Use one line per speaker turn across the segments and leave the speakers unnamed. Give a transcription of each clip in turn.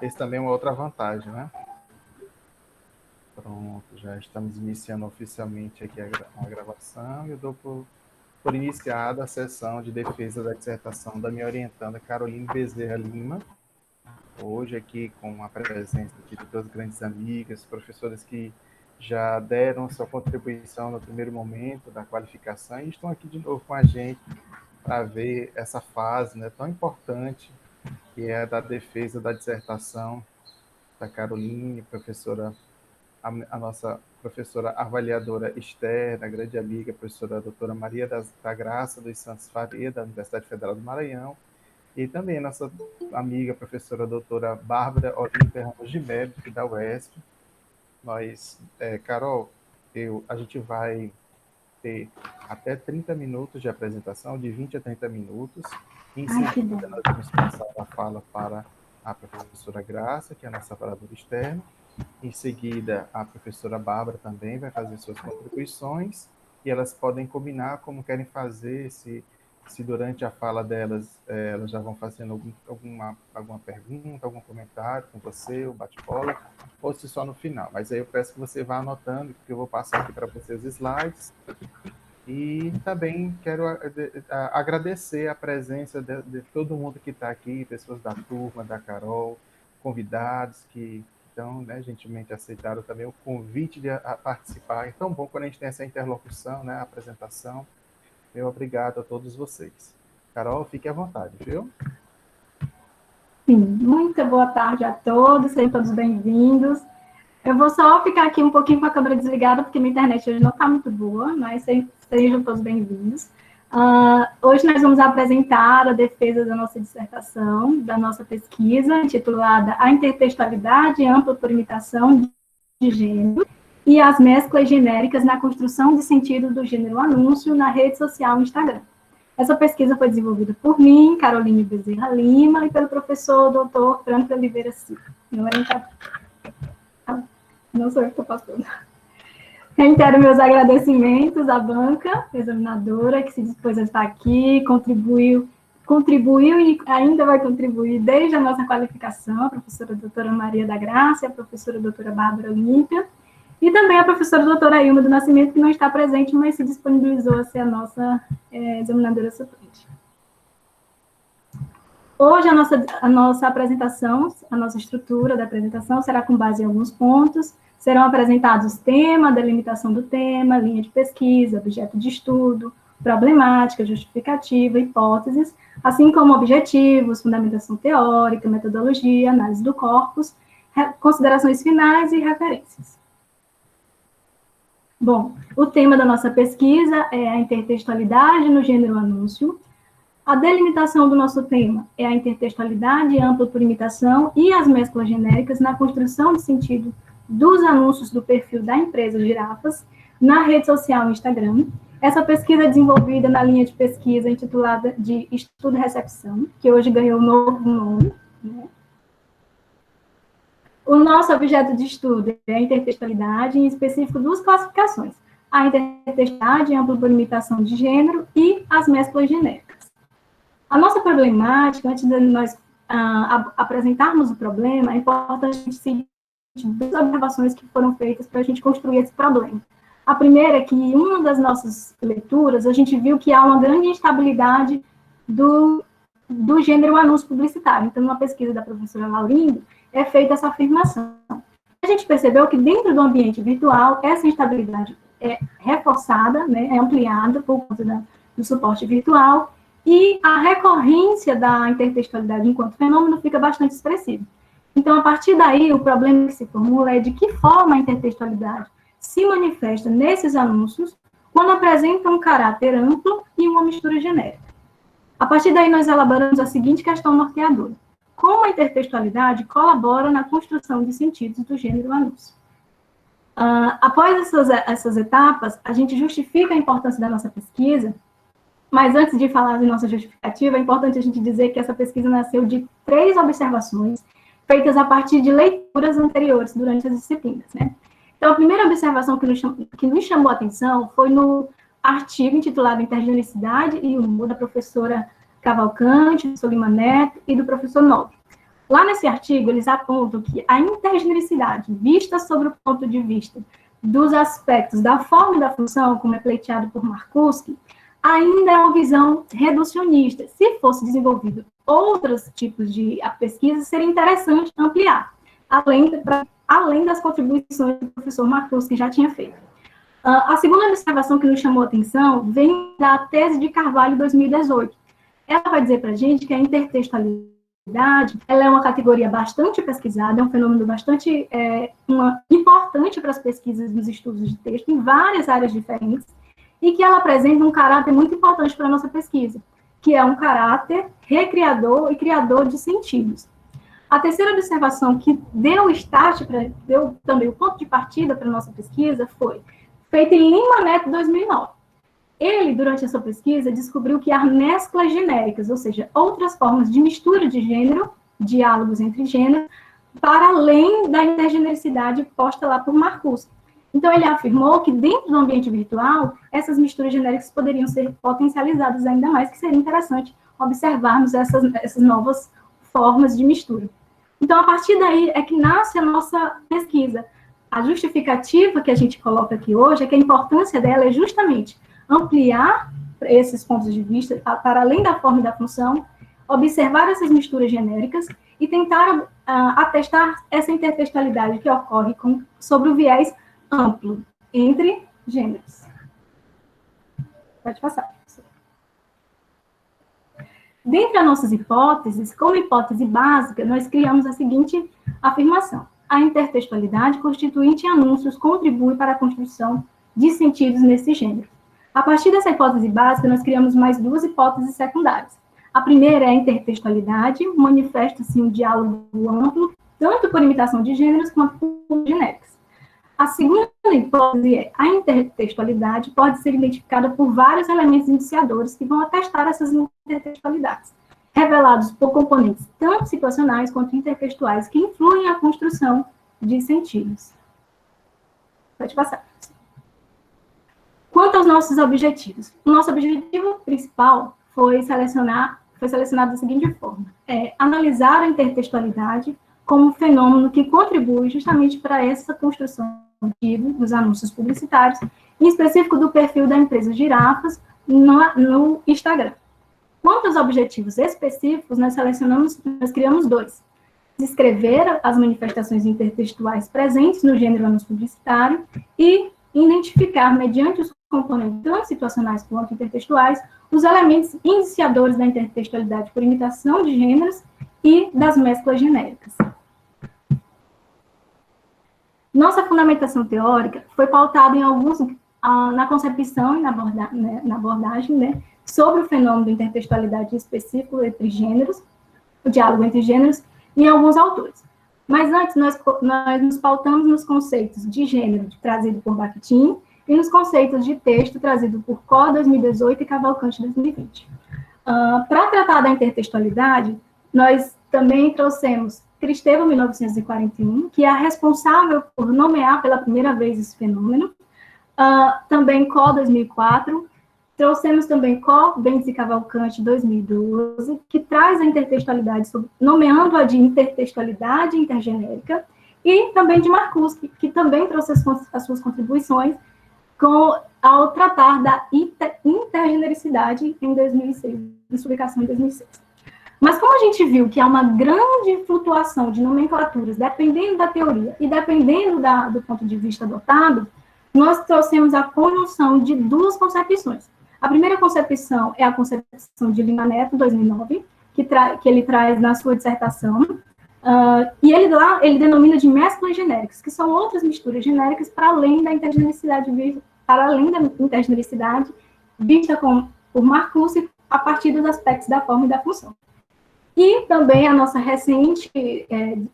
esse também é uma outra vantagem, né? Pronto, já estamos iniciando oficialmente aqui a gravação e eu dou por iniciada a sessão de defesa da dissertação da minha orientanda Caroline Bezerra Lima, hoje aqui com a presença de duas grandes amigas, professoras que já deram sua contribuição no primeiro momento da qualificação e estão aqui de novo com a gente para ver essa fase, né, tão importante, que é a da defesa da dissertação da Caroline, professora, a nossa professora avaliadora externa, grande amiga, professora doutora Maria da Graça dos Santos Faria, da Universidade Federal do Maranhão, e também nossa amiga, professora doutora Bárbara Olímpia Ramos de Melo, da UESP. Nós, Carol, a gente vai ter até 30 minutos de apresentação, de 20 a 30 minutos. Em seguida, nós vamos passar a fala para a professora Graça, que é a nossa avaliadora externa. Em seguida, a professora Bárbara também vai fazer suas contribuições e elas podem combinar como querem fazer, se durante a fala delas, elas já vão fazendo alguma pergunta, algum comentário com você, o bate-bola, ou se só no final. Mas aí eu peço que você vá anotando, porque eu vou passar aqui para você os slides. E também quero agradecer a presença de todo mundo que está aqui, pessoas da turma, da Carol, convidados que então, né, gentilmente aceitaram também o convite de participar. É tão bom quando a gente tem essa interlocução, né, a apresentação. Meu obrigado a todos vocês. Carol, fique à vontade, viu?
Sim, muito boa tarde a todos, sejam todos bem-vindos. Eu vou só ficar aqui um pouquinho com a câmera desligada, porque minha internet hoje não está muito boa, mas sejam todos bem-vindos. Hoje nós vamos apresentar a defesa da nossa dissertação, da nossa pesquisa, intitulada A Intertextualidade Ampla por Imitação de Gênero e as Mesclas Genéricas na Construção de Sentido do Gênero Anúncio na Rede Social Instagram. Essa pesquisa foi desenvolvida por mim, Caroline Bezerra Lima, e pelo professor Dr. Franco Oliveira Silva, meu orientador. Não sou eu que estou passando. Reitero meus agradecimentos à banca examinadora, que se dispôs a estar aqui, contribuiu e ainda vai contribuir desde a nossa qualificação, a professora doutora Maria da Graça e a professora doutora Bárbara Olímpia, e também a professora doutora Ilma do Nascimento, que não está presente, mas se disponibilizou a ser a nossa examinadora suplente. Hoje a nossa apresentação, a nossa estrutura da apresentação será com base em alguns pontos. Serão apresentados tema, delimitação do tema, linha de pesquisa, objeto de estudo, problemática, justificativa, hipóteses, assim como objetivos, fundamentação teórica, metodologia, análise do corpus, considerações finais e referências. Bom, o tema da nossa pesquisa é a intertextualidade no gênero anúncio. A delimitação do nosso tema é a intertextualidade ampla por imitação e as mesclas genéricas na construção de sentido dos anúncios do perfil da empresa Girafas na rede social Instagram. Essa pesquisa é desenvolvida na linha de pesquisa intitulada de Estudo e Recepção, que hoje ganhou um novo nome, né? O nosso objeto de estudo é a intertextualidade, em específico duas classificações: a intertextualidade ampla por imitação de gênero e as mesclas genéricas. A nossa problemática, antes de nós apresentarmos o problema, é importante a gente seguir duas observações que foram feitas para a gente construir esse problema. A primeira é que, em uma das nossas leituras, a gente viu que há uma grande instabilidade do gênero anúncio publicitário. Então, numa pesquisa da professora Laurindo, é feita essa afirmação. A gente percebeu que, dentro do ambiente virtual, essa instabilidade é reforçada, né, é ampliada por conta do suporte virtual, e a recorrência da intertextualidade enquanto fenômeno fica bastante expressiva. Então, a partir daí, o problema que se formula é de que forma a intertextualidade se manifesta nesses anúncios quando apresenta um caráter amplo e uma mistura genérica. A partir daí, nós elaboramos a seguinte questão norteadora: como a intertextualidade colabora na construção de sentidos do gênero anúncio? Após essas etapas, a gente justifica a importância da nossa pesquisa, mas antes de falar de nossa justificativa, é importante a gente dizer que essa pesquisa nasceu de 3 observações feitas a partir de leituras anteriores durante as disciplinas, né? Então, a primeira observação que nos chamou a atenção foi no artigo intitulado Intergenicidade e Humor, da professora Cavalcante, do professor Lima Neto e do professor Nobre. Lá nesse artigo, eles apontam que a intergenericidade, vista sobre o ponto de vista dos aspectos da forma e da função, como é pleiteado por Marcuski, ainda é uma visão reducionista. Se fosse desenvolvido outros tipos de pesquisa, seria interessante ampliar, além das contribuições que o professor Marcuski já tinha feito. A segunda observação que nos chamou a atenção vem da tese de Carvalho, 2018. Ela vai dizer para a gente que a intertextualidade ela é uma categoria bastante pesquisada, é um fenômeno bastante importante para as pesquisas dos estudos de texto em várias áreas diferentes, e que ela apresenta um caráter muito importante para a nossa pesquisa, que é um caráter recriador e criador de sentidos. A terceira observação que deu start, deu também o ponto de partida para a nossa pesquisa, foi feita em Lima Neto, 2009. Ele, durante essa pesquisa, descobriu que há mesclas genéricas, ou seja, outras formas de mistura de gênero, diálogos entre gêneros, para além da intergenericidade posta lá por Marcuski. Então, ele afirmou que dentro do ambiente virtual, essas misturas genéricas poderiam ser potencializadas ainda mais, que seria interessante observarmos essas novas formas de mistura. Então, a partir daí é que nasce a nossa pesquisa. A justificativa que a gente coloca aqui hoje é que a importância dela é justamente ampliar esses pontos de vista para além da forma e da função, observar essas misturas genéricas e tentar atestar essa intertextualidade que ocorre sobre o viés amplo entre gêneros. Pode passar. Dentre as nossas hipóteses, como hipótese básica, nós criamos a seguinte afirmação: a intertextualidade constituinte em anúncios contribui para a construção de sentidos nesse gênero. A partir dessa hipótese básica, nós criamos mais duas hipóteses secundárias. A primeira é a intertextualidade, manifesta-se um diálogo amplo, tanto por imitação de gêneros quanto por genéricas. A segunda hipótese é a intertextualidade pode ser identificada por vários elementos iniciadores que vão atestar essas intertextualidades, revelados por componentes tanto situacionais quanto intertextuais que influem na construção de sentidos. Pode passar. Quanto aos nossos objetivos, o nosso objetivo principal foi selecionado da seguinte forma: analisar a intertextualidade como um fenômeno que contribui justamente para essa construção dos anúncios publicitários, em específico do perfil da empresa Girafas no Instagram. Quanto aos objetivos específicos, nós criamos dois: descrever as manifestações intertextuais presentes no gênero anúncio publicitário e identificar, mediante os componentes tanto situacionais quanto intertextuais, os elementos iniciadores da intertextualidade por imitação de gêneros e das mesclas genéricas. Nossa fundamentação teórica foi pautada na concepção e na abordagem, sobre o fenômeno da intertextualidade específico entre gêneros, o diálogo entre gêneros, em alguns autores. Mas antes, nós nos pautamos nos conceitos de gênero trazido por Bakhtin e nos conceitos de texto trazido por Có, 2018, e Cavalcante, 2020. Para tratar da intertextualidade, nós também trouxemos Kristeva, 1941, que é a responsável por nomear pela primeira vez esse fenômeno. Também Có, 2004. Trouxemos também Có, Bentes e Cavalcante, 2012, que traz a intertextualidade, nomeando-a de intertextualidade intergenérica, e também de Marcuski, que também trouxe as suas contribuições ao tratar da intergenericidade em 2006, em publicação em 2006. Mas como a gente viu que há uma grande flutuação de nomenclaturas, dependendo da teoria e dependendo do ponto de vista adotado, nós trouxemos a conjunção de duas concepções. A primeira concepção é a concepção de Lima Neto, 2009, que ele traz na sua dissertação, e ele denomina de mesclas genéricas, que são outras misturas genéricas para além da intergenericidade vista por Marcuski a partir dos aspectos da forma e da função. E também a nossa recente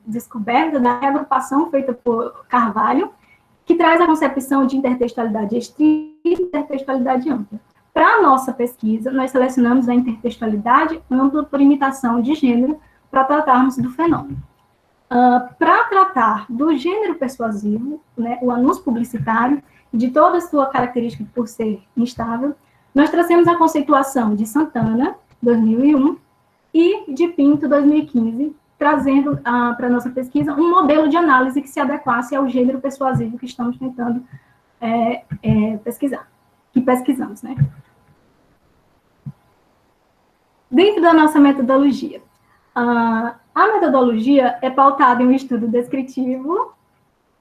descoberta da reagrupação feita por Carvalho, que traz a concepção de intertextualidade estrita e intertextualidade ampla. Para a nossa pesquisa, nós selecionamos a intertextualidade ampla por imitação de gênero para tratarmos do fenômeno. Para tratar do gênero persuasivo, o anúncio publicitário, de toda a sua característica por ser instável, nós trouxemos a conceituação de Santana, 2001, e de Pinto, 2015, trazendo para a nossa pesquisa um modelo de análise que se adequasse ao gênero persuasivo que estamos tentando pesquisar, que pesquisamos, né? Dentro da nossa metodologia, a metodologia é pautada em um estudo descritivo.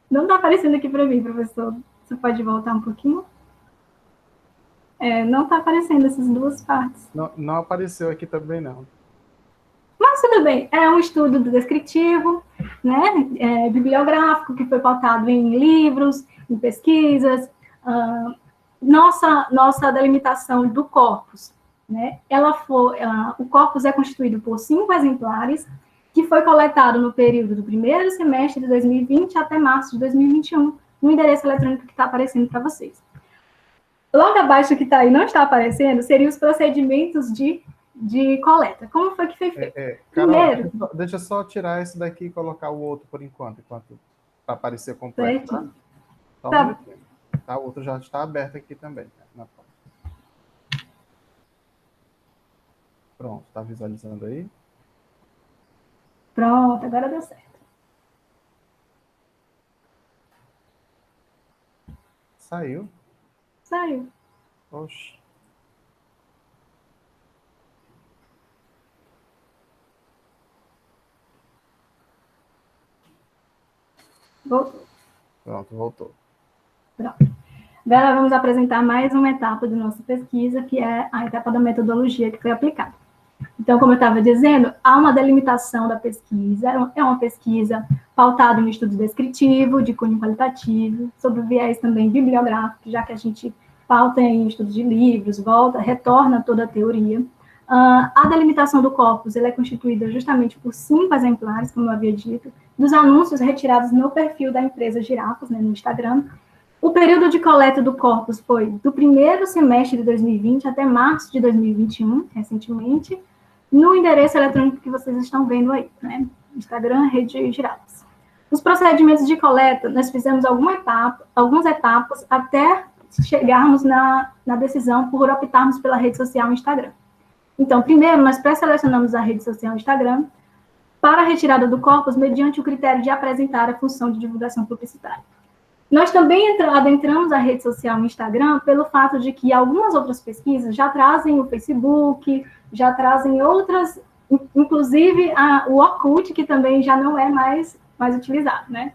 Não está aparecendo aqui para mim, professor. Você pode voltar um pouquinho? Não está aparecendo essas duas partes.
Não apareceu aqui também, não.
Mas tudo bem, é um estudo descritivo, né, bibliográfico, que foi pautado em livros, em pesquisas. Nossa delimitação do corpus, né, o corpus é constituído por 5 exemplares, que foi coletado no período do primeiro semestre de 2020 até março de 2021, no endereço eletrônico que está aparecendo para vocês. Logo abaixo que está aí, não está aparecendo, seriam os procedimentos de coleta. Como foi que foi feito?
Carol, primeiro, deixa eu só tirar esse daqui e colocar o outro por enquanto para aparecer completo. Tá? Só um minutinho. Tá, o outro já está aberto aqui também. Né? Pronto, está visualizando aí?
Pronto, agora deu certo.
Saiu?
Saiu.
Oxe.
Voltou.
Pronto, voltou.
Pronto. Agora vamos apresentar mais uma etapa da nossa pesquisa, que é a etapa da metodologia que foi aplicada. Então, como eu estava dizendo, há uma delimitação da pesquisa, é uma pesquisa pautada em um estudo descritivo, de cunho qualitativo, sobre o viés também bibliográfico, já que a gente pauta em estudos de livros, retorna toda a teoria. A delimitação do corpus ela é constituída justamente por 5 exemplares, como eu havia dito, dos anúncios retirados no perfil da empresa Girafas, né, no Instagram. O período de coleta do corpus foi do primeiro semestre de 2020 até março de 2021, recentemente, no endereço eletrônico que vocês estão vendo aí, né? Instagram, Rede Girafas. Os procedimentos de coleta, nós fizemos algumas etapas até chegarmos na decisão por optarmos pela rede social Instagram. Então, primeiro, nós pré-selecionamos a rede social Instagram para a retirada do corpus mediante o critério de apresentar a função de divulgação publicitária. Nós também adentramos a rede social Instagram pelo fato de que algumas outras pesquisas já trazem o Facebook, já trazem outras, inclusive o Orkut, que também já não é mais utilizado, né?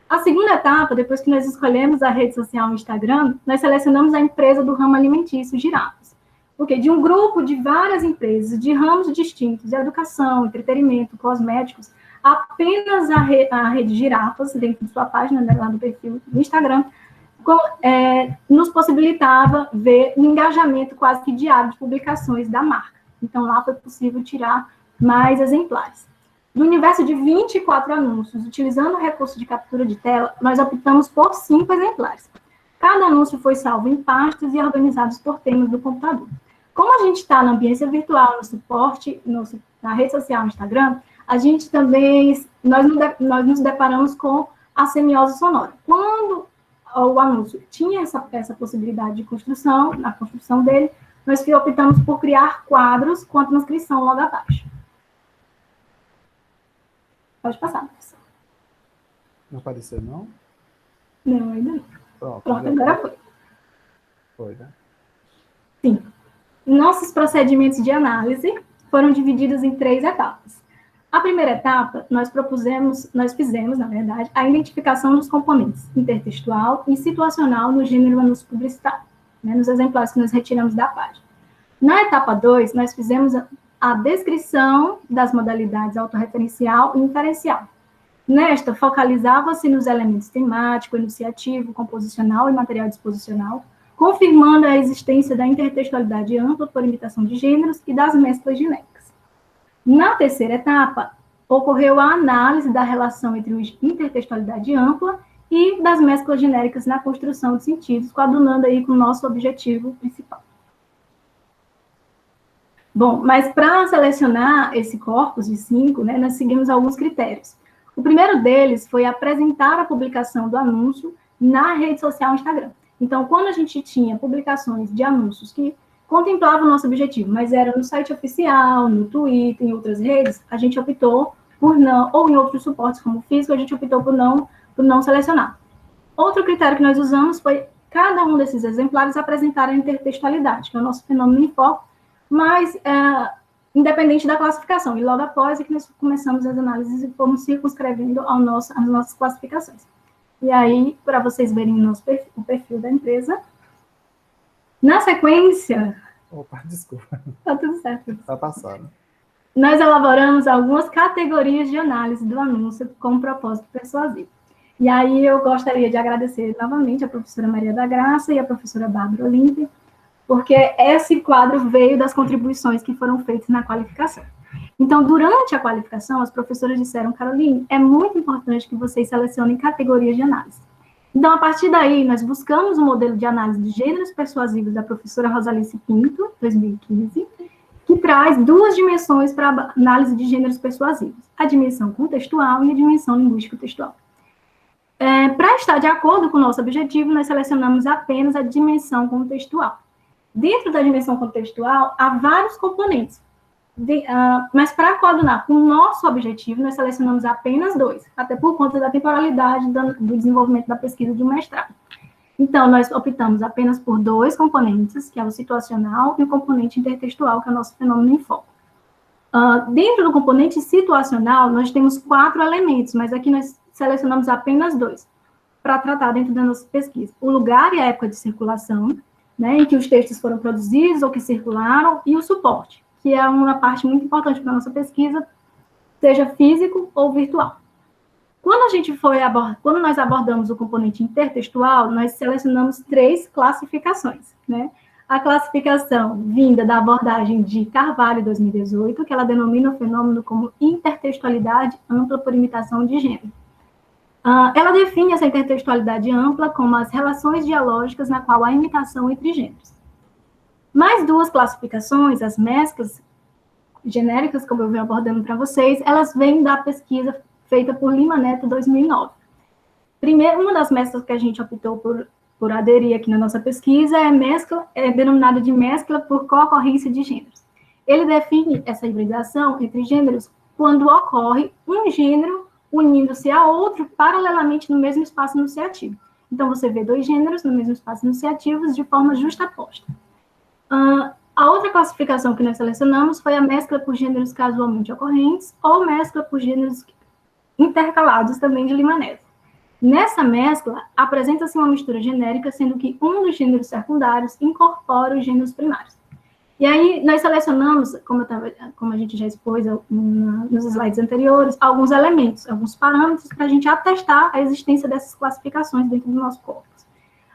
A segunda etapa, depois que nós escolhemos a rede social Instagram, nós selecionamos a empresa do ramo alimentício, Girafas. Porque de um grupo de várias empresas, de ramos distintos, de educação, entretenimento, cosméticos, apenas a rede Girafas, dentro de sua página, né, lá do perfil do Instagram, nos possibilitava ver um engajamento quase que diário de publicações da marca. Então, lá foi possível tirar mais exemplares. Do universo de 24 anúncios, utilizando o recurso de captura de tela, nós optamos por 5 exemplares. Cada anúncio foi salvo em pastas e organizados por temas do computador. Como a gente está na ambiência virtual, no suporte, na rede social Instagram, a gente também, nós nos deparamos com a semiose sonora. Quando o anúncio tinha essa possibilidade de construção, na construção dele, nós optamos por criar quadros com a transcrição logo abaixo. Pode passar, professor.
Não apareceu, não?
Não, ainda não.
Pronto,
agora foi.
Foi, né?
Sim. Nossos procedimentos de análise foram divididos em 3 etapas. A primeira etapa, nós fizemos, na verdade, a identificação dos componentes intertextual e situacional no gênero anúncio publicitário, né, nos exemplares que nós retiramos da página. Na etapa 2, nós fizemos a descrição das modalidades autorreferencial e inferencial. Nesta, focalizava-se nos elementos temático, enunciativo, composicional e material disposicional, confirmando a existência da intertextualidade ampla por imitação de gêneros e das mesclas genéricas. Na terceira etapa, ocorreu a análise da relação entre intertextualidade ampla e das mesclas genéricas na construção de sentidos, coadunando aí com o nosso objetivo principal. Bom, mas para selecionar esse corpus de 5, né, nós seguimos alguns critérios. O primeiro deles foi apresentar a publicação do anúncio na rede social Instagram. Então, quando a gente tinha publicações de anúncios que contemplavam o nosso objetivo, mas era no site oficial, no Twitter, em outras redes, a gente optou por não, ou em outros suportes como físico, a gente optou por não selecionar. Outro critério que nós usamos foi cada um desses exemplares apresentar a intertextualidade, que é o nosso fenômeno em foco, mas independente da classificação. E logo após é que nós começamos as análises e fomos circunscrevendo as nossas classificações. E aí, para vocês verem o perfil da empresa, na sequência...
Opa, desculpa.
Tá tudo certo.
Tá passando.
Nós elaboramos algumas categorias de análise do anúncio com um propósito persuasivo. E aí eu gostaria de agradecer novamente a professora Maria da Graça e a professora Bárbara Olímpia, porque esse quadro veio das contribuições que foram feitas na qualificação. Então, durante a qualificação, as professoras disseram, Caroline, é muito importante que vocês selecionem categorias de análise. Então, a partir daí, nós buscamos o modelo de análise de gêneros persuasivos da professora Rosalice Pinto, 2015, que traz duas dimensões para análise de gêneros persuasivos, a dimensão contextual e a dimensão linguístico-textual. Para estar de acordo com o nosso objetivo, nós selecionamos apenas a dimensão contextual. Dentro da dimensão contextual, há vários componentes, mas para coordenar com o nosso objetivo, nós selecionamos apenas 2, até por conta da temporalidade do desenvolvimento da pesquisa de um mestrado. Então, nós optamos apenas por 2 componentes, que é o situacional e o componente intertextual, que é o nosso fenômeno em foco. Dentro do componente situacional, nós temos 4 elementos, mas aqui nós selecionamos apenas 2, para tratar dentro da nossa pesquisa. O lugar e a época de circulação, né, em que os textos foram produzidos ou que circularam, e o suporte, que é uma parte muito importante para a nossa pesquisa, seja físico ou virtual. Quando nós abordamos o componente intertextual, nós selecionamos 3 classificações, né? A classificação vinda da abordagem de Carvalho, 2018, que ela denomina o fenômeno como intertextualidade ampla por imitação de gênero. Ela define essa intertextualidade ampla como as relações dialógicas na qual há imitação entre gêneros. Mais 2 classificações, as mesclas genéricas, como eu venho abordando para vocês, elas vêm da pesquisa feita por Lima Neto, 2009. Primeiro, uma das mesclas que a gente optou por aderir aqui na nossa pesquisa é denominada de mescla por co-ocorrência de gêneros. Ele define essa hibridação entre gêneros quando ocorre um gênero unindo-se a outro paralelamente no mesmo espaço enunciativo. Então, você vê 2 gêneros no mesmo espaço enunciativo de forma justaposta. A outra classificação que nós selecionamos foi a mescla por gêneros casualmente ocorrentes ou mescla por gêneros intercalados também de Lima Neto. Nessa mescla, apresenta-se uma mistura genérica, sendo que um dos gêneros secundários incorpora os gêneros primários. E aí, nós selecionamos, como a gente já expôs nos slides anteriores, alguns elementos, alguns parâmetros para a gente atestar a existência dessas classificações dentro do nosso corpus.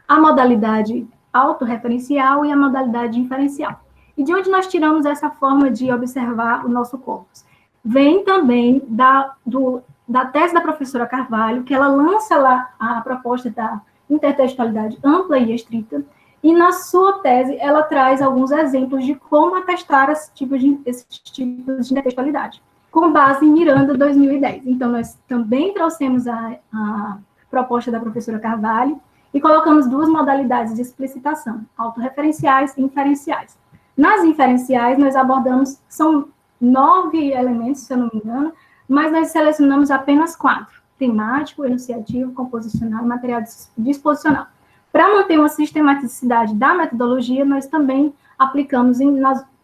A modalidade autorreferencial e a modalidade inferencial. E de onde nós tiramos essa forma de observar o nosso corpus? Vem também da tese da professora Carvalho, que ela lança lá a proposta da intertextualidade ampla e estrita, e na sua tese ela traz alguns exemplos de como atestar esses tipos de intertextualidade, com base em Miranda, 2010. Então, nós também trouxemos a proposta da professora Carvalho e colocamos 2 modalidades de explicitação, autorreferenciais e inferenciais. Nas inferenciais, nós abordamos, são 9 elementos, se eu não me engano, mas nós selecionamos apenas 4, temático, enunciativo, composicional e material disposicional. Para manter uma sistematicidade da metodologia, nós também aplicamos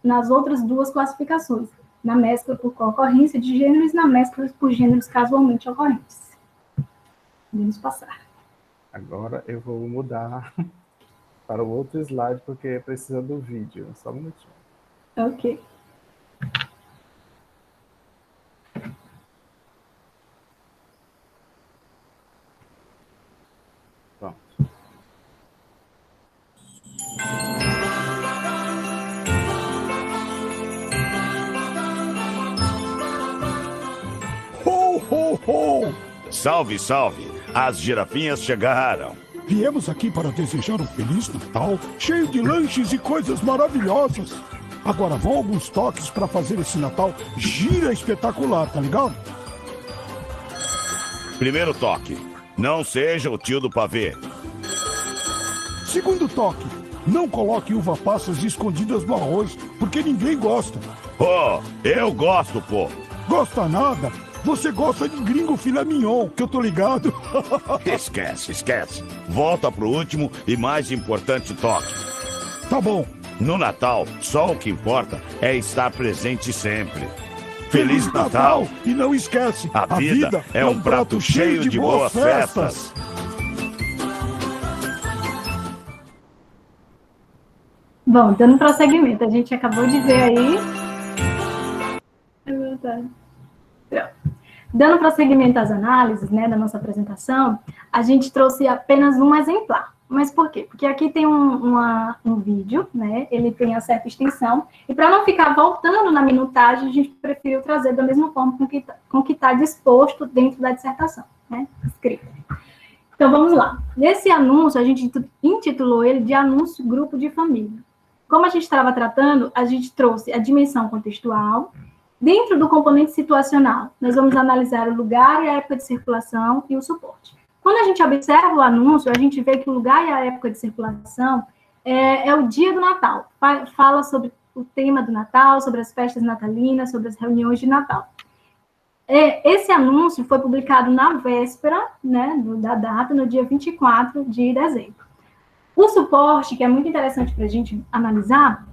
nas outras 2 classificações, na mescla por co-ocorrência de gêneros e na mescla por gêneros casualmente ocorrentes. Vamos passar.
Agora eu vou mudar para o outro slide, porque precisa do vídeo. Só um minutinho.
Ok.
Pronto.
Ho, ho, ho!
Salve, salve! As girafinhas chegaram.
Viemos aqui para desejar um Feliz Natal, cheio de lanches e coisas maravilhosas. Agora vão alguns toques para fazer esse Natal gira espetacular, tá ligado?
Primeiro toque. Não seja o tio do pavê.
Segundo toque. Não coloque uva passas escondidas no arroz, porque ninguém gosta.
Oh, eu gosto, pô.
Gosta nada? Você gosta de gringo filé mignon, que eu tô ligado.
Esquece. Volta pro último e mais importante toque.
Tá bom.
No Natal, só o que importa é estar presente sempre. Feliz Natal!
E não esquece,
A vida é um prato cheio de boas festas.
Bom, dando prosseguimento, a gente acabou de ver aí. Dando prosseguimento às análises, né, da nossa apresentação, a gente trouxe apenas um exemplar. Mas por quê? Porque aqui tem um vídeo, né, ele tem uma certa extensão, e para não ficar voltando na minutagem, a gente preferiu trazer da mesma forma com que está disposto dentro da dissertação, né, escrita. Então, vamos lá. Nesse anúncio, a gente intitulou ele de Anúncio Grupo de Família. Como a gente estava tratando, a gente trouxe a dimensão contextual. Dentro do componente situacional, nós vamos analisar o lugar e a época de circulação e o suporte. Quando a gente observa o anúncio, a gente vê que o lugar e a época de circulação é o dia do Natal. Fala sobre o tema do Natal, sobre as festas natalinas, sobre as reuniões de Natal. Esse anúncio foi publicado na véspera, né, da data, no dia 24 de dezembro. O suporte, que é muito interessante para a gente analisar,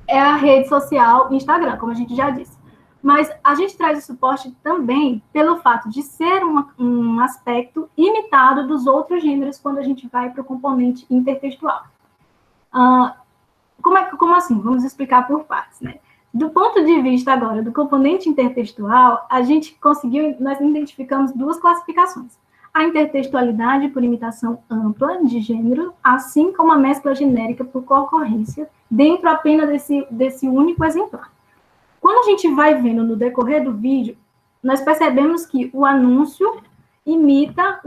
é a rede social Instagram, como a gente já disse. Mas a gente traz o suporte também pelo fato de ser um aspecto imitado dos outros gêneros quando a gente vai para o componente intertextual. Como assim? Vamos explicar por partes, né? Do ponto de vista agora do componente intertextual, nós identificamos duas classificações. A intertextualidade por imitação ampla de gênero, assim como a mescla genérica por concorrência, dentro apenas desse único exemplar. Quando a gente vai vendo no decorrer do vídeo, nós percebemos que o anúncio imita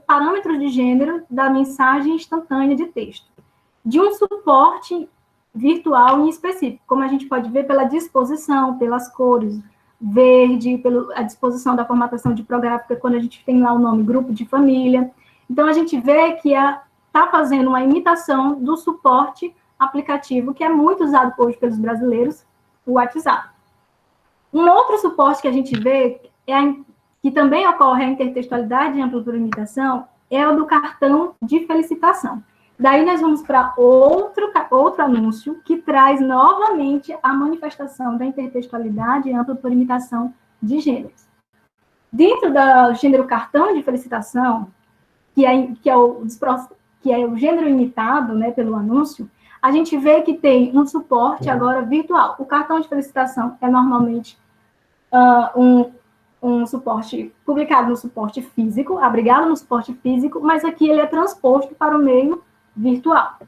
parâmetros de gênero da mensagem instantânea de texto, de um suporte virtual em específico, como a gente pode ver pela disposição, pelas cores, verde, pela disposição da formatação tipográfica, quando a gente tem lá o nome grupo de família. Então, a gente vê que está fazendo uma imitação do suporte aplicativo, que é muito usado hoje pelos brasileiros, o WhatsApp. Um outro suporte que a gente vê, que também ocorre a intertextualidade e ampla por imitação, é o do cartão de felicitação. Daí nós vamos para outro anúncio que traz novamente a manifestação da intertextualidade e ampla por imitação de gêneros. Dentro do gênero cartão de felicitação, que é o gênero imitado, né, pelo anúncio, a gente vê que tem um suporte agora virtual. O cartão de felicitação é normalmente um suporte publicado no suporte físico, abrigado no suporte físico, mas aqui ele é transposto para o meio virtual.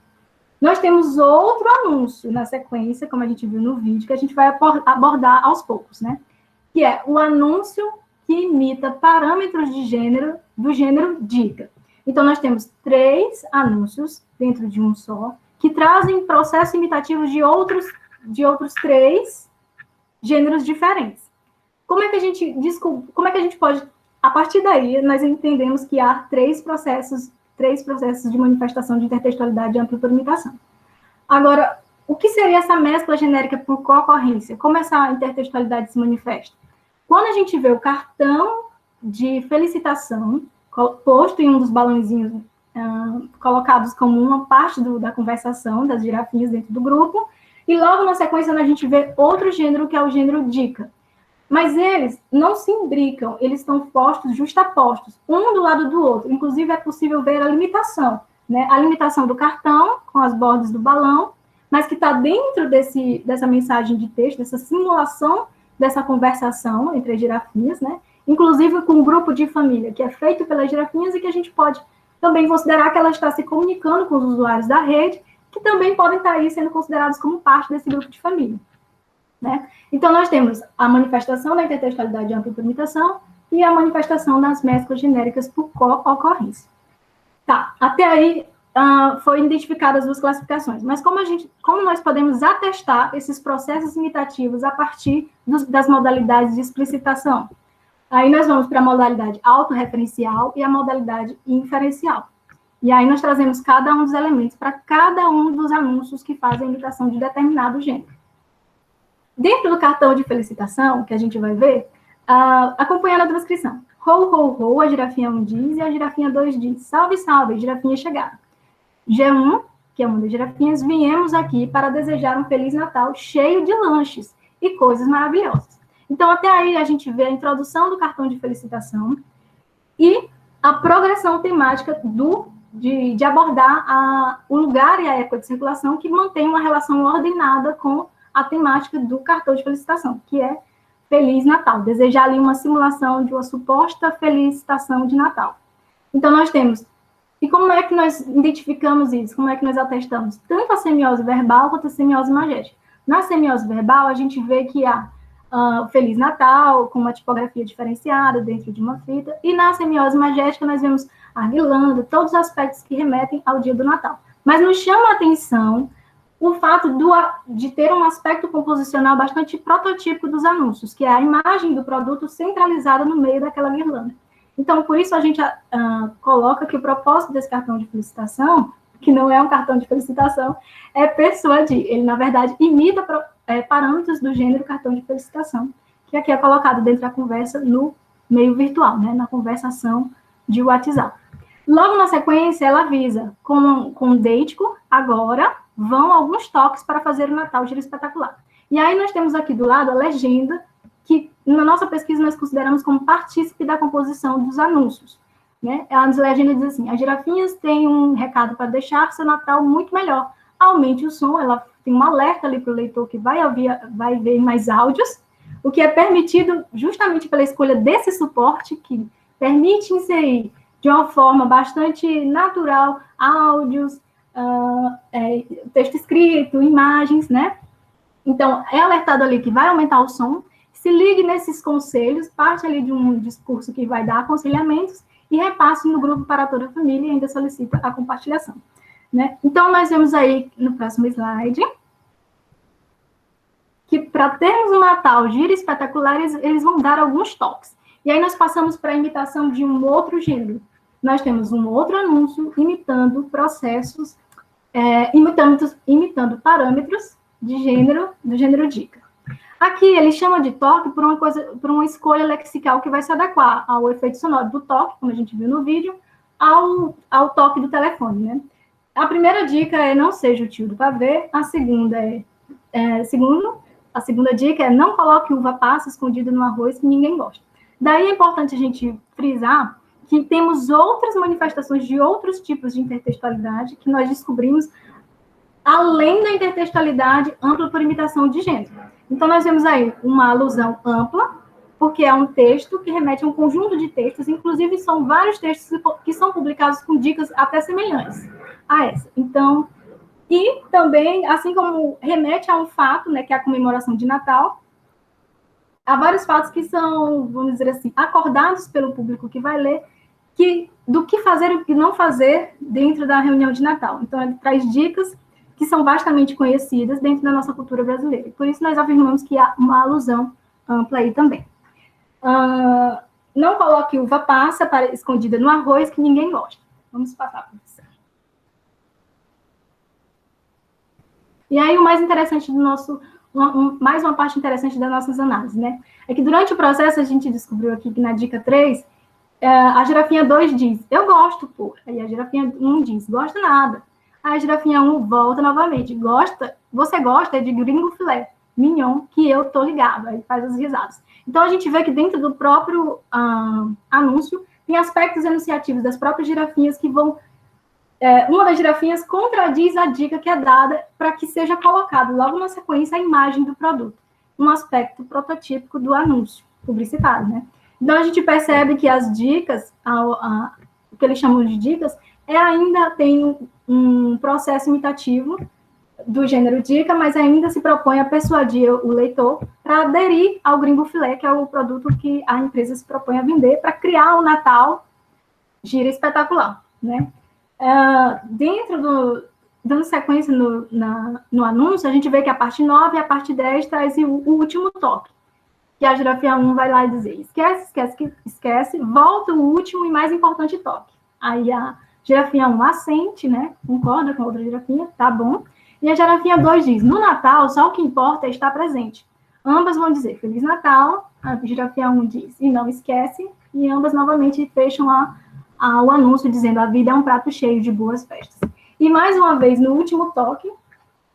Nós temos outro anúncio na sequência, como a gente viu no vídeo, que a gente vai abordar aos poucos, né? Que é o anúncio que imita parâmetros de gênero, do gênero dica. Então, nós temos 3 anúncios dentro de um só, que trazem processos imitativos de outros 3 gêneros diferentes. Como é que a gente pode, a partir daí, nós entendemos que há 3 processos de manifestação de intertextualidade ampla por imitação. Agora, o que seria essa mescla genérica por concorrência? Como essa intertextualidade se manifesta? Quando a gente vê o cartão de felicitação posto em um dos balãozinhos colocados como uma parte da conversação das girafinhas dentro do grupo, e logo na sequência a gente vê outro gênero, que é o gênero dica. Mas eles não se imbricam, eles estão justapostos, um do lado do outro. Inclusive, é possível ver a limitação, né? A limitação do cartão, com as bordas do balão, mas que está dentro dessa mensagem de texto, dessa simulação dessa conversação entre as girafinhas, né? Inclusive com um grupo de família, que é feito pelas girafinhas e que a gente pode também considerar que ela está se comunicando com os usuários da rede, que também podem estar aí sendo considerados como parte desse grupo de família. Né? Então, nós temos a manifestação da intertextualidade ampla por imitação e a manifestação das mesclas genéricas por ocorrência. Tá, até aí foram identificadas as 2 classificações, mas como nós podemos atestar esses processos imitativos a partir das modalidades de explicitação? Aí nós vamos para a modalidade autorreferencial e a modalidade inferencial. E aí nós trazemos cada um dos elementos para cada um dos anúncios que fazem a imitação de determinado gênero. Dentro do cartão de felicitação, que a gente vai ver, Acompanhando a transcrição. Ho, ho, ho, a girafinha 1 diz, e a girafinha 2 diz, salve, salve, a girafinha chegaram. G1, que é uma das girafinhas, viemos aqui para desejar um Feliz Natal cheio de lanches e coisas maravilhosas. Então, até aí, a gente vê a introdução do cartão de felicitação e a progressão temática de abordar o lugar e a época de circulação que mantém uma relação ordenada com a temática do cartão de felicitação, que é Feliz Natal, desejar ali uma simulação de uma suposta felicitação de Natal. Então, nós temos... E como é que nós identificamos isso? Como é que nós atestamos? Tanto a semiose verbal quanto a semiose imagética. Na semiose verbal, a gente vê que há Feliz Natal, com uma tipografia diferenciada dentro de uma fita, e na semiose imagética nós vemos a guirlanda, todos os aspectos que remetem ao dia do Natal. Mas nos chama a atenção o fato de ter um aspecto composicional bastante prototípico dos anúncios, que é a imagem do produto centralizada no meio daquela guirlanda. Então, por isso, a gente coloca que o propósito desse cartão de felicitação, que não é um cartão de felicitação, é persuadir. Ele, na verdade, imita parâmetros do gênero cartão de felicitação, que aqui é colocado dentro da conversa no meio virtual, né, na conversação de WhatsApp. Logo na sequência, ela avisa, com deítico, agora vão alguns toques para fazer o Natal Giro Espetacular. E aí nós temos aqui do lado a legenda, que na nossa pesquisa nós consideramos como partícipe da composição dos anúncios. Né? A legenda diz assim, as girafinhas têm um recado para deixar seu Natal muito melhor. Aumente o som, ela tem um alerta ali para o leitor que vai ver mais áudios, o que é permitido justamente pela escolha desse suporte, que permite inserir de uma forma bastante natural áudios, texto escrito, imagens, né? Então, é alertado ali que vai aumentar o som, se ligue nesses conselhos, parte ali de um discurso que vai dar aconselhamentos e repasse no grupo para toda a família e ainda solicita a compartilhação. Né? Então, nós vemos aí no próximo slide que para termos um Natal Giro Espetacular, eles vão dar alguns toques. E aí nós passamos para a imitação de um outro gênero. Nós temos um outro anúncio imitando processos, imitando parâmetros de gênero, do gênero dica. Aqui ele chama de toque por uma escolha lexical que vai se adequar ao efeito sonoro do toque, como a gente viu no vídeo, ao toque do telefone, né? A primeira dica é não seja o tio do pavê, a segunda dica é não coloque uva passa escondida no arroz que ninguém gosta. Daí é importante a gente frisar que temos outras manifestações de outros tipos de intertextualidade que nós descobrimos além da intertextualidade ampla por imitação de gênero. Então, nós vemos aí uma alusão ampla, porque é um texto que remete a um conjunto de textos, inclusive são vários textos que são publicados com dicas até semelhantes a essa. Então, e também, assim como remete a um fato, né, que é a comemoração de Natal, há vários fatos que são, vamos dizer assim, acordados pelo público que vai ler, do que fazer e o que não fazer dentro da reunião de Natal. Então, ele traz dicas que são vastamente conhecidas dentro da nossa cultura brasileira. Por isso, nós afirmamos que há uma alusão ampla aí também. Não coloque uva passa escondida no arroz que ninguém gosta. Vamos passar por isso. E aí, o mais interessante do nosso... mais uma parte interessante das nossas análises, né? É que durante o processo, a gente descobriu aqui que na dica 3, a girafinha 2 diz, eu gosto, pô. Aí a girafinha 1 diz, gosto nada. A girafinha 1 volta novamente. Você gosta de gringo filé, mignon, que eu tô ligado. Aí faz as risadas. Então, a gente vê que dentro do próprio anúncio, tem aspectos enunciativos das próprias girafinhas que vão... uma das girafinhas contradiz a dica que é dada para que seja colocado logo na sequência a imagem do produto. Um aspecto prototípico do anúncio publicitário, né? Então, a gente percebe que as dicas, o que eles chamam de dicas, ainda tem um processo imitativo do gênero dica, mas ainda se propõe a persuadir o leitor para aderir ao gringo filé, que é o produto que a empresa se propõe a vender para criar um Natal Giro Espetacular, né? Dando sequência no anúncio, a gente vê que a parte 9 e a parte 10 traz o último toque, que a girafinha 1 vai lá dizer, esquece, volta o último e mais importante toque. Aí a girafinha 1 assente, né? Concorda com a outra girafinha, tá bom. E a girafinha 2 diz, no Natal, só o que importa é estar presente. Ambas vão dizer Feliz Natal A girafia 1 diz, e não esquece, e ambas novamente fecham o anúncio dizendo, a vida é um prato cheio de boas festas. E mais uma vez, no último toque,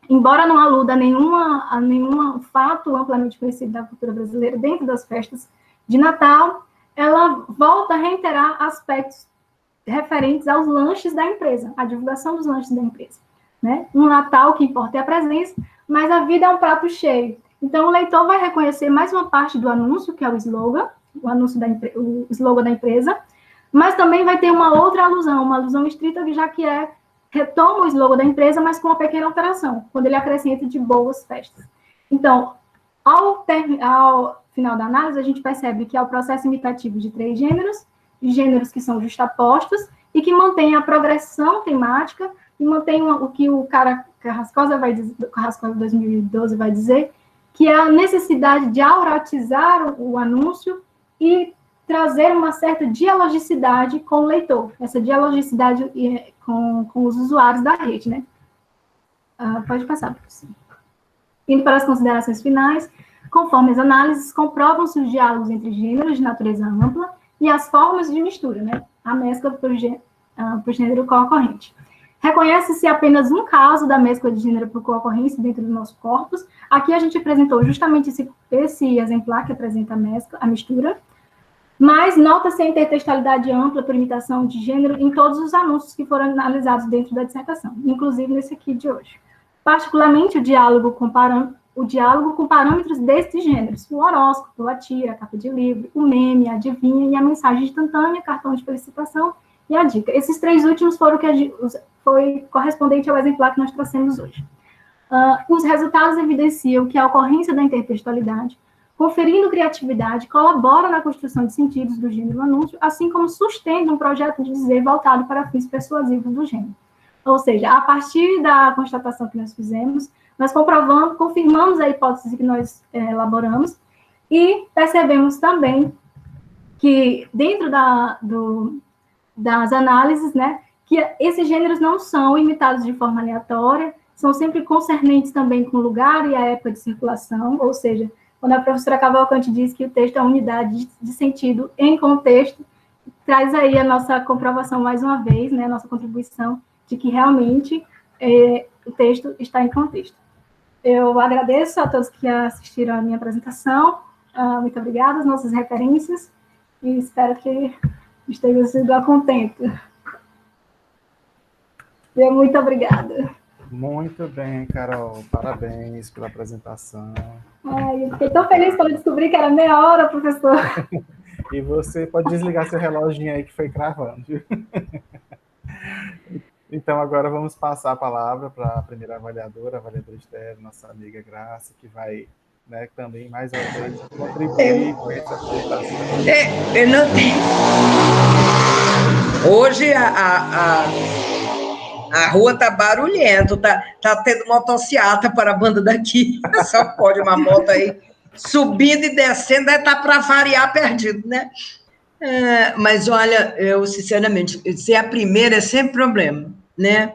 embora não aluda a nenhum fato amplamente conhecido da cultura brasileira dentro das festas de Natal, ela volta a reiterar aspectos referentes aos lanches da empresa, a divulgação dos lanches da empresa. Né? No Natal, o que importa é a presença, mas a vida é um prato cheio. Então, o leitor vai reconhecer mais uma parte do anúncio, que é o slogan, o slogan da empresa, mas também vai ter uma outra alusão, uma alusão estrita, já que retoma o slogan da empresa, mas com uma pequena alteração, quando ele acrescenta de boas festas. Então, ao final da análise, a gente percebe que é o processo imitativo de 3 gêneros que são justapostos e que mantém a progressão temática e mantém o que o Carrascosa 2012 vai dizer, que é a necessidade de aurotizar o anúncio e trazer uma certa dialogicidade com o leitor, essa dialogicidade com os usuários da rede, né? Pode passar, professor. Indo para as considerações finais, conforme as análises, comprovam-se os diálogos entre gêneros de natureza ampla e as formas de mistura, né? A mescla por gênero co-ocorrente. Reconhece-se apenas um caso da mescla de gênero por co-ocorrência dentro do nosso corpus. Aqui a gente apresentou justamente esse exemplar que apresenta a mistura, mas nota-se a intertextualidade ampla por imitação de gênero em todos os anúncios que foram analisados dentro da dissertação, inclusive nesse aqui de hoje. Particularmente o diálogo com parâmetros destes gêneros, o horóscopo, a tira, a capa de livro, o meme, a adivinha e a mensagem instantânea, cartão de felicitação e a dica. Esses 3 últimos foram foi correspondente ao exemplar que nós trouxemos hoje. Os resultados evidenciam que a ocorrência da intertextualidade, conferindo criatividade, colabora na construção de sentidos do gênero anúncio, assim como sustenta um projeto de dizer voltado para fins persuasivos do gênero. Ou seja, a partir da constatação que nós fizemos, nós confirmamos a hipótese que nós elaboramos e percebemos também que dentro das análises, né, que esses gêneros não são imitados de forma aleatória, são sempre concernentes também com o lugar e a época de circulação, ou seja, quando a professora Cavalcante diz que o texto é unidade de sentido em contexto, traz aí a nossa comprovação mais uma vez, né, a nossa contribuição de que realmente o texto está em contexto. Eu agradeço a todos que assistiram à minha apresentação, muito obrigada, as nossas referências, e espero que estejam sido a contento. Muito obrigada.
Muito bem, Carol. Parabéns pela apresentação.
Eu fiquei tão feliz quando descobri que era meia hora, professor.
E você pode desligar seu reloginho aí que foi cravando. Então, agora vamos passar a palavra para a primeira avaliadora, a avaliadora Esther, nossa amiga Graça, que vai, né, também, mais uma vez, contribuir com essa apresentação.
Eu não tenho. Hoje a rua está barulhento, tá tendo motociata para a banda daqui. Só pode uma moto aí subindo e descendo, deve estar para variar perdido, né? Mas olha, eu sinceramente, ser a primeira é sempre problema, né?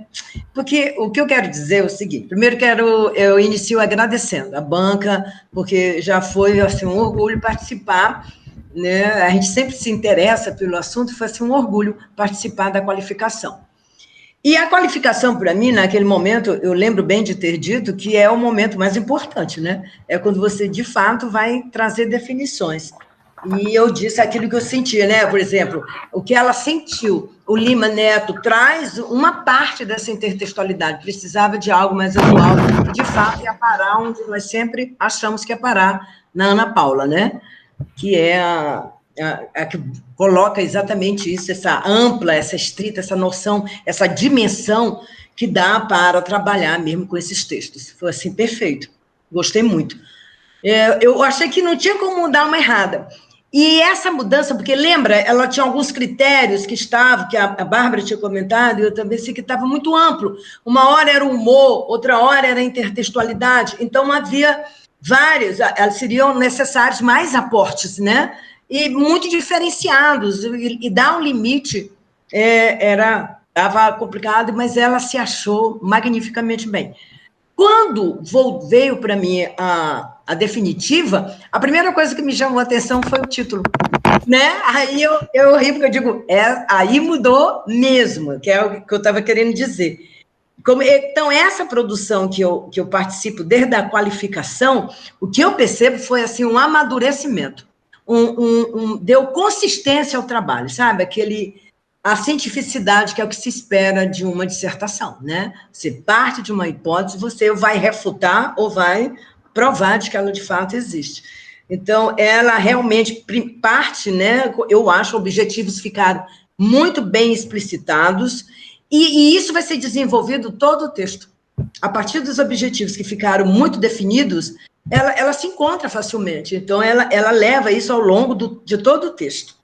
Porque o que eu quero dizer é o seguinte: primeiro eu inicio agradecendo a banca, porque já foi assim, um orgulho participar, né? A gente sempre se interessa pelo assunto, foi assim, um orgulho participar da qualificação. E a qualificação, para mim, naquele momento, eu lembro bem de ter dito que é o momento mais importante, né? É quando você, de fato, vai trazer definições. E eu disse aquilo que eu sentia, né? Por exemplo, o que ela sentiu. O Lima Neto traz uma parte dessa intertextualidade, precisava de algo mais atual, que, de fato, ia parar onde nós sempre achamos que ia parar, na Ana Paula, né? Que é a que coloca exatamente isso, essa ampla, essa estrita, essa noção, essa dimensão que dá para trabalhar mesmo com esses textos. Foi assim, perfeito. Gostei muito. Eu achei que não tinha como dar uma errada. E essa mudança, porque lembra, ela tinha alguns critérios que a Bárbara tinha comentado, e eu também sei que estava muito amplo. Uma hora era o humor, outra hora era a intertextualidade. Então, havia vários, seriam necessários mais aportes, né? E muito diferenciados, e dar um limite estava complicado, mas ela se achou magnificamente bem. Quando veio para mim a definitiva, a primeira coisa que me chamou a atenção foi o título, né? Aí eu ri, porque eu digo, aí mudou mesmo, que é o que eu estava querendo dizer. Então, essa produção que eu participo, desde a qualificação, o que eu percebo foi assim, um amadurecimento, deu consistência ao trabalho, sabe? A cientificidade, que é o que se espera de uma dissertação, né? Você parte de uma hipótese, você vai refutar ou vai provar de que ela de fato existe. Então, ela realmente parte, né? Eu acho, objetivos ficaram muito bem explicitados, e isso vai ser desenvolvido todo o texto. A partir dos objetivos que ficaram muito definidos, ela se encontra facilmente. Então, ela leva isso ao longo de todo o texto.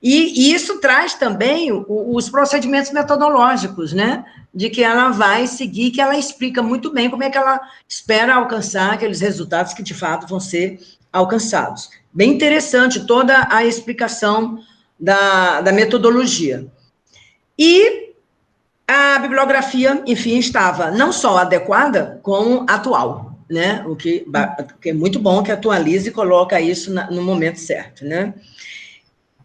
E isso traz também os procedimentos metodológicos, né? De que ela vai seguir, que ela explica muito bem como é que ela espera alcançar aqueles resultados que, de fato, vão ser alcançados. Bem interessante toda a explicação da metodologia. E a bibliografia, enfim, estava não só adequada, como atual, né? O que é muito bom que atualize e coloca isso no momento certo, né?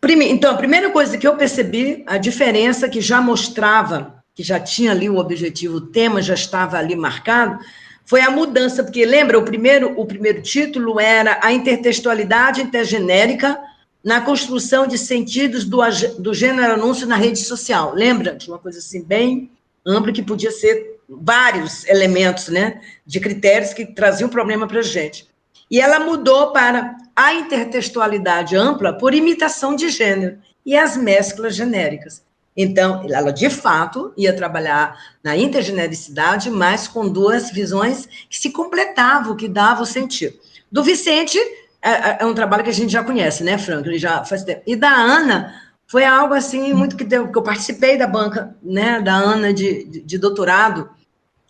Então, a primeira coisa que eu percebi, a diferença que já mostrava, que já tinha ali o objetivo, o tema já estava ali marcado, foi a mudança, porque lembra, o primeiro título era a intertextualidade intergenérica na construção de sentidos do gênero anúncio na rede social. Lembra? De uma coisa assim bem ampla, que podia ser vários elementos, né, de critérios que traziam problema para a gente. E ela mudou para a intertextualidade ampla por imitação de gênero e as mesclas genéricas. Então, ela, de fato, ia trabalhar na intergenericidade, mas com duas visões que se completavam, que davam sentido. Do Vicente, é um trabalho que a gente já conhece, né, Franco? Ele já faz tempo. E da Ana, foi algo assim, muito que eu participei da banca, né, da Ana de doutorado,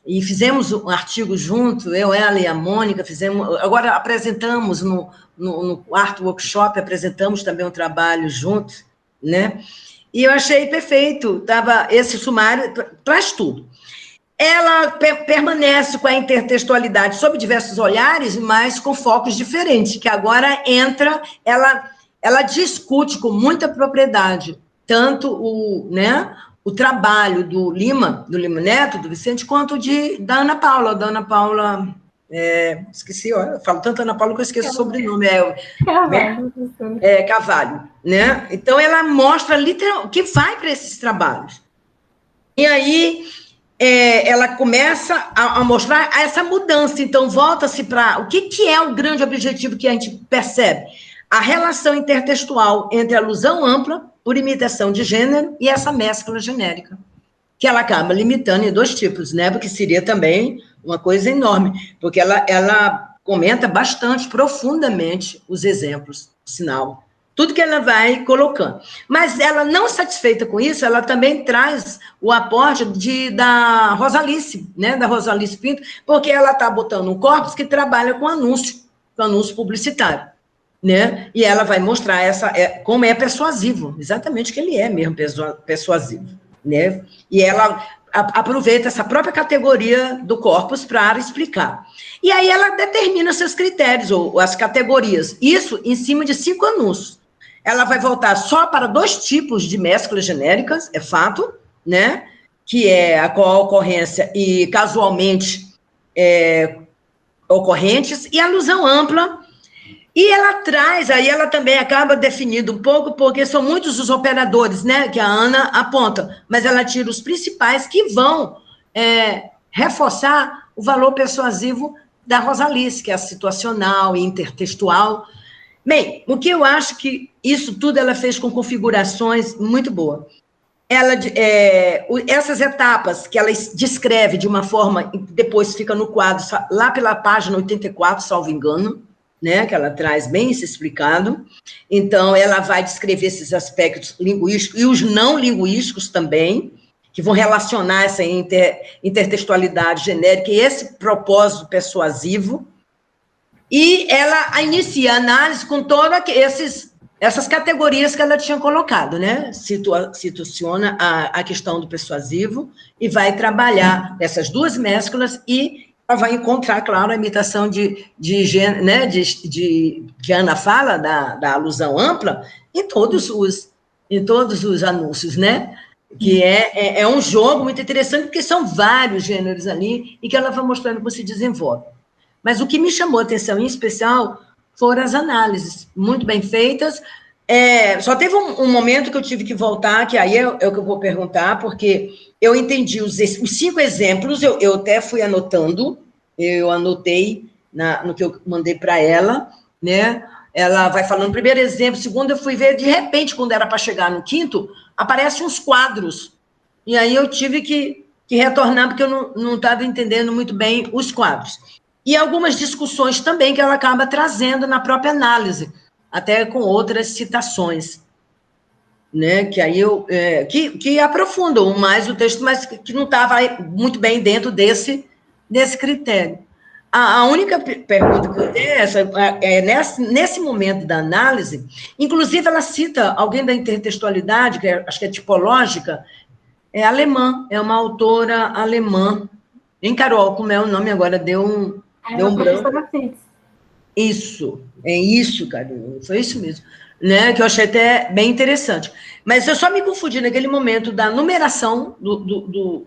e fizemos um artigo junto, ela e a Mônica, agora apresentamos no quarto workshop, apresentamos também um trabalho junto, né? E eu achei perfeito, esse sumário traz tudo. Ela permanece com a intertextualidade sob diversos olhares, mas com focos diferentes, que agora ela discute com muita propriedade, tanto o trabalho do Lima Neto, do Vicente, quanto da Ana Paula. Da Ana Paula, esqueci, eu falo tanto Ana Paula que eu esqueço o sobrenome. Carvalho, né? Então, ela mostra literalmente que vai para esses trabalhos. E aí, ela começa a mostrar essa mudança. Então, volta-se para o que é o grande objetivo que a gente percebe? A relação intertextual entre a alusão ampla, por imitação de gênero, e essa mescla genérica, que ela acaba limitando em dois tipos, né? Porque seria também uma coisa enorme, porque ela comenta bastante, profundamente, os exemplos, o sinal, tudo que ela vai colocando. Mas ela, não satisfeita com isso, ela também traz o aporte da Rosalice, né? Da Rosalice Pinto, porque ela está botando um corpus que trabalha com anúncio publicitário. Né? E ela vai mostrar como é persuasivo, exatamente que ele é mesmo persuasivo, né? E ela aproveita essa própria categoria do corpus para explicar. E aí ela determina seus critérios, ou as categorias, isso em cima de 5 anúncios. Ela vai voltar só para 2 tipos de mesclas genéricas, é fato, né? Que é a co-ocorrência e casualmente ocorrentes, e a alusão ampla. E ela traz, aí ela também acaba definindo um pouco, porque são muitos os operadores, né, que a Ana aponta, mas ela tira os principais que vão reforçar o valor persuasivo da Rosalice, que é a situacional e intertextual. Bem, o que eu acho que isso tudo ela fez com configurações muito boas. Essas etapas que ela descreve de uma forma, depois fica no quadro, lá pela página 84, salvo engano, né, que ela traz bem isso explicado. Então, ela vai descrever esses aspectos linguísticos e os não linguísticos também, que vão relacionar essa intertextualidade genérica e esse propósito persuasivo. E ela inicia a análise com todas essas categorias que ela tinha colocado, né? Situciona a questão do persuasivo e vai trabalhar essas 2 mesclas e ela vai encontrar, claro, a imitação né, que a Ana fala, da alusão ampla, em todos os anúncios, né? Que é um jogo muito interessante, porque são vários gêneros ali, e que ela vai mostrando como se desenvolve. Mas o que me chamou a atenção, em especial, foram as análises, muito bem feitas. Só teve um momento que eu tive que voltar, que aí é o que eu vou perguntar, porque eu entendi os 5 exemplos, eu até fui anotando, eu anotei no que eu mandei para ela, né? Ela vai falando o primeiro exemplo, segundo eu fui ver, de repente, quando era para chegar no 5º, aparecem uns quadros. E aí eu tive que retornar, porque eu não estava entendendo muito bem os quadros. E algumas discussões também que ela acaba trazendo na própria análise, até com outras citações, né? Que aí que aprofundam mais o texto, mas que não estava muito bem dentro desse critério. A única pergunta que eu tenho nesse momento da análise, inclusive ela cita alguém da intertextualidade, que acho que é tipológica, é alemã, é uma autora alemã. Hein, Carol, como é o nome agora? Deu um branco. Isso, é isso, Carol, foi isso mesmo. Né, que eu achei até bem interessante. Mas eu só me confundi naquele momento da numeração,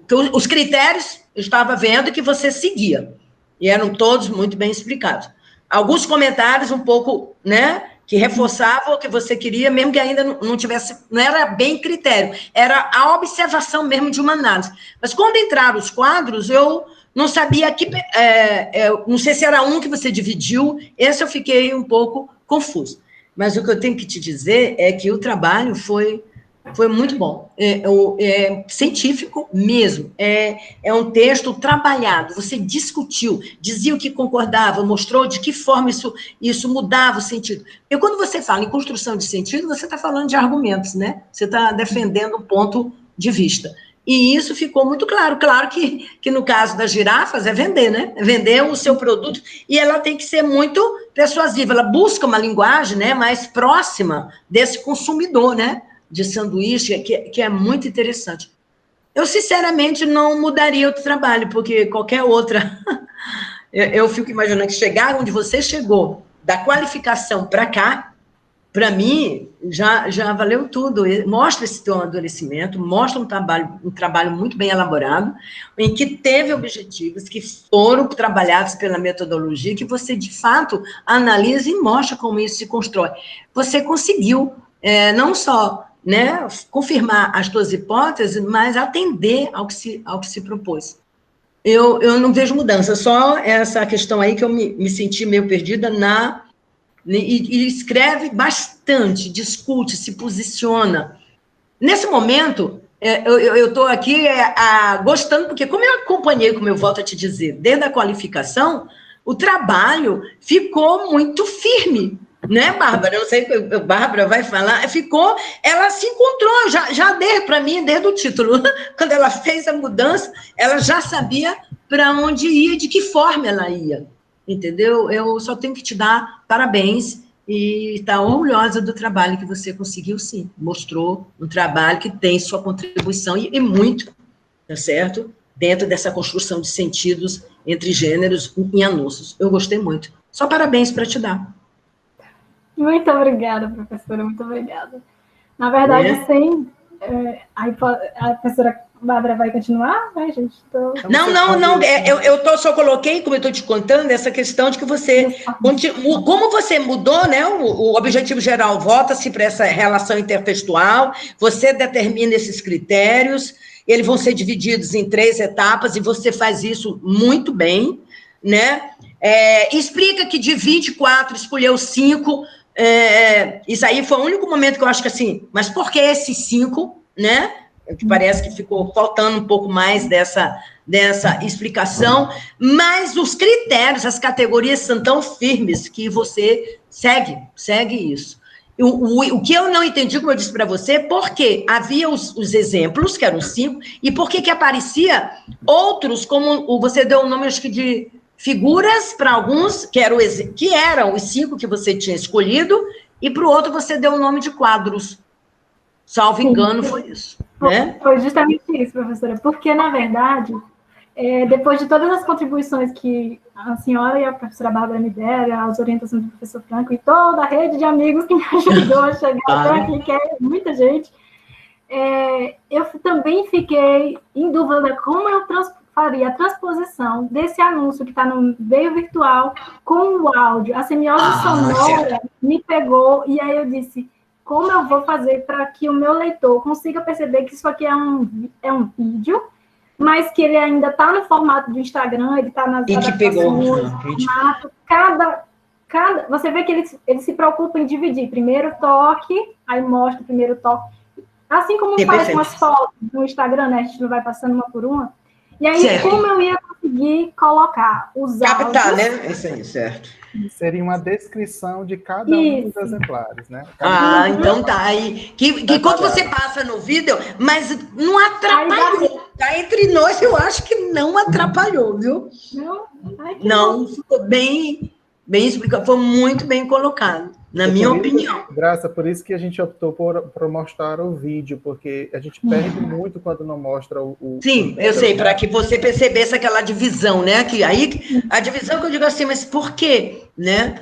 que os critérios eu estava vendo que você seguia, e eram todos muito bem explicados. Alguns comentários um pouco, né, que reforçavam o que você queria, mesmo que ainda não tivesse, não era bem critério, era a observação mesmo de uma análise. Mas quando entraram os quadros, eu não sabia não sei se era um que você dividiu, esse eu fiquei um pouco confuso. Mas o que eu tenho que te dizer é que o trabalho foi muito bom. É científico mesmo. É um texto trabalhado. Você discutiu, dizia o que concordava, mostrou de que forma isso mudava o sentido. Porque quando você fala em construção de sentido, você está falando de argumentos, né? Você está defendendo um ponto de vista. E isso ficou muito claro. Claro que no caso das girafas é vender, né? Vender o seu produto, e ela tem que ser muito persuasiva. Ela busca uma linguagem, né, mais próxima desse consumidor, né, de sanduíche, que é muito interessante. Eu, sinceramente, não mudaria o trabalho, porque qualquer outra... eu fico imaginando que chegar onde você chegou, da qualificação para cá, para mim, já valeu tudo. Mostra esse teu amadurecimento, mostra um trabalho muito bem elaborado, em que teve objetivos que foram trabalhados pela metodologia, que você, de fato, analisa e mostra como isso se constrói. Você conseguiu não só, né, confirmar as tuas hipóteses, mas atender ao que se propôs. Eu não vejo mudança, só essa questão aí que eu me senti meio perdida e escreve bastante, discute, se posiciona. Nesse momento, eu estou aqui gostando, porque como eu acompanhei, como eu volto a te dizer, desde a qualificação, o trabalho ficou muito firme, né, Bárbara? Eu não sei o que a Bárbara vai falar. Ela se encontrou, já para mim, desde o título. Quando ela fez a mudança, ela já sabia para onde ia, de que forma ela ia. Entendeu? Eu só tenho que te dar parabéns e estar orgulhosa do trabalho que você conseguiu, sim. Mostrou um trabalho que tem sua contribuição, e muito, tá certo? Dentro dessa construção de sentidos entre gêneros em anúncios. Eu gostei muito. Só parabéns para te dar.
Muito obrigada, professora, muito obrigada. Na verdade, sim, a professora Bárbara vai continuar, né, gente?
Não, eu só coloquei, como eu estou te contando, essa questão de que você, como você mudou, né, o objetivo geral, volta-se para essa relação intertextual, você determina esses critérios, eles vão ser divididos em 3 etapas, e você faz isso muito bem, né? Explica que de 24 escolheu 5, isso aí foi o único momento que eu acho que assim, mas por que esses 5, né? Que parece que ficou faltando um pouco mais dessa explicação, mas os critérios, as categorias são tão firmes que você segue isso. O que eu não entendi, como eu disse para você, porque havia os exemplos, que eram 5, e por que aparecia outros, como você deu o nome, acho que de figuras para alguns, que eram os 5 que você tinha escolhido, e para o outro você deu o nome de quadros. Salvo engano, foi isso.
Né? Foi justamente isso, professora, porque, na verdade, Depois de todas as contribuições que a senhora e a professora Bárbara me deram, as orientações do professor Franco e toda a rede de amigos que me ajudou a chegar até aqui, que é muita gente, eu também fiquei em dúvida como eu faria a transposição desse anúncio que está no meio virtual com o áudio. A semiose sonora me pegou, e aí eu disse, como eu vou fazer para que o meu leitor consiga perceber que isso aqui é um vídeo, mas que ele ainda está no formato do Instagram, ele está nas adaptações, formato, você vê que ele se preocupa em dividir, primeiro toque, aí mostra o primeiro toque, assim como faz com as fotos no Instagram, né, a gente não vai passando uma por uma, e aí como eu ia conseguir colocar os
captar,
áudios,
né? Isso aí, certo.
Seria uma descrição de cada um dos exemplares, né?
Então tá. Aí, que quando você passa no vídeo, mas não atrapalhou. Tá entre nós, eu acho que não atrapalhou, viu? Não, ficou bem explicado. Foi muito bem colocado, na minha opinião.
Graça, por isso que a gente optou por mostrar o vídeo, porque a gente perde muito quando não mostra o
Sim, eu sei, para que você percebesse aquela divisão, né? Que aí, a divisão que eu digo assim, mas por quê, né?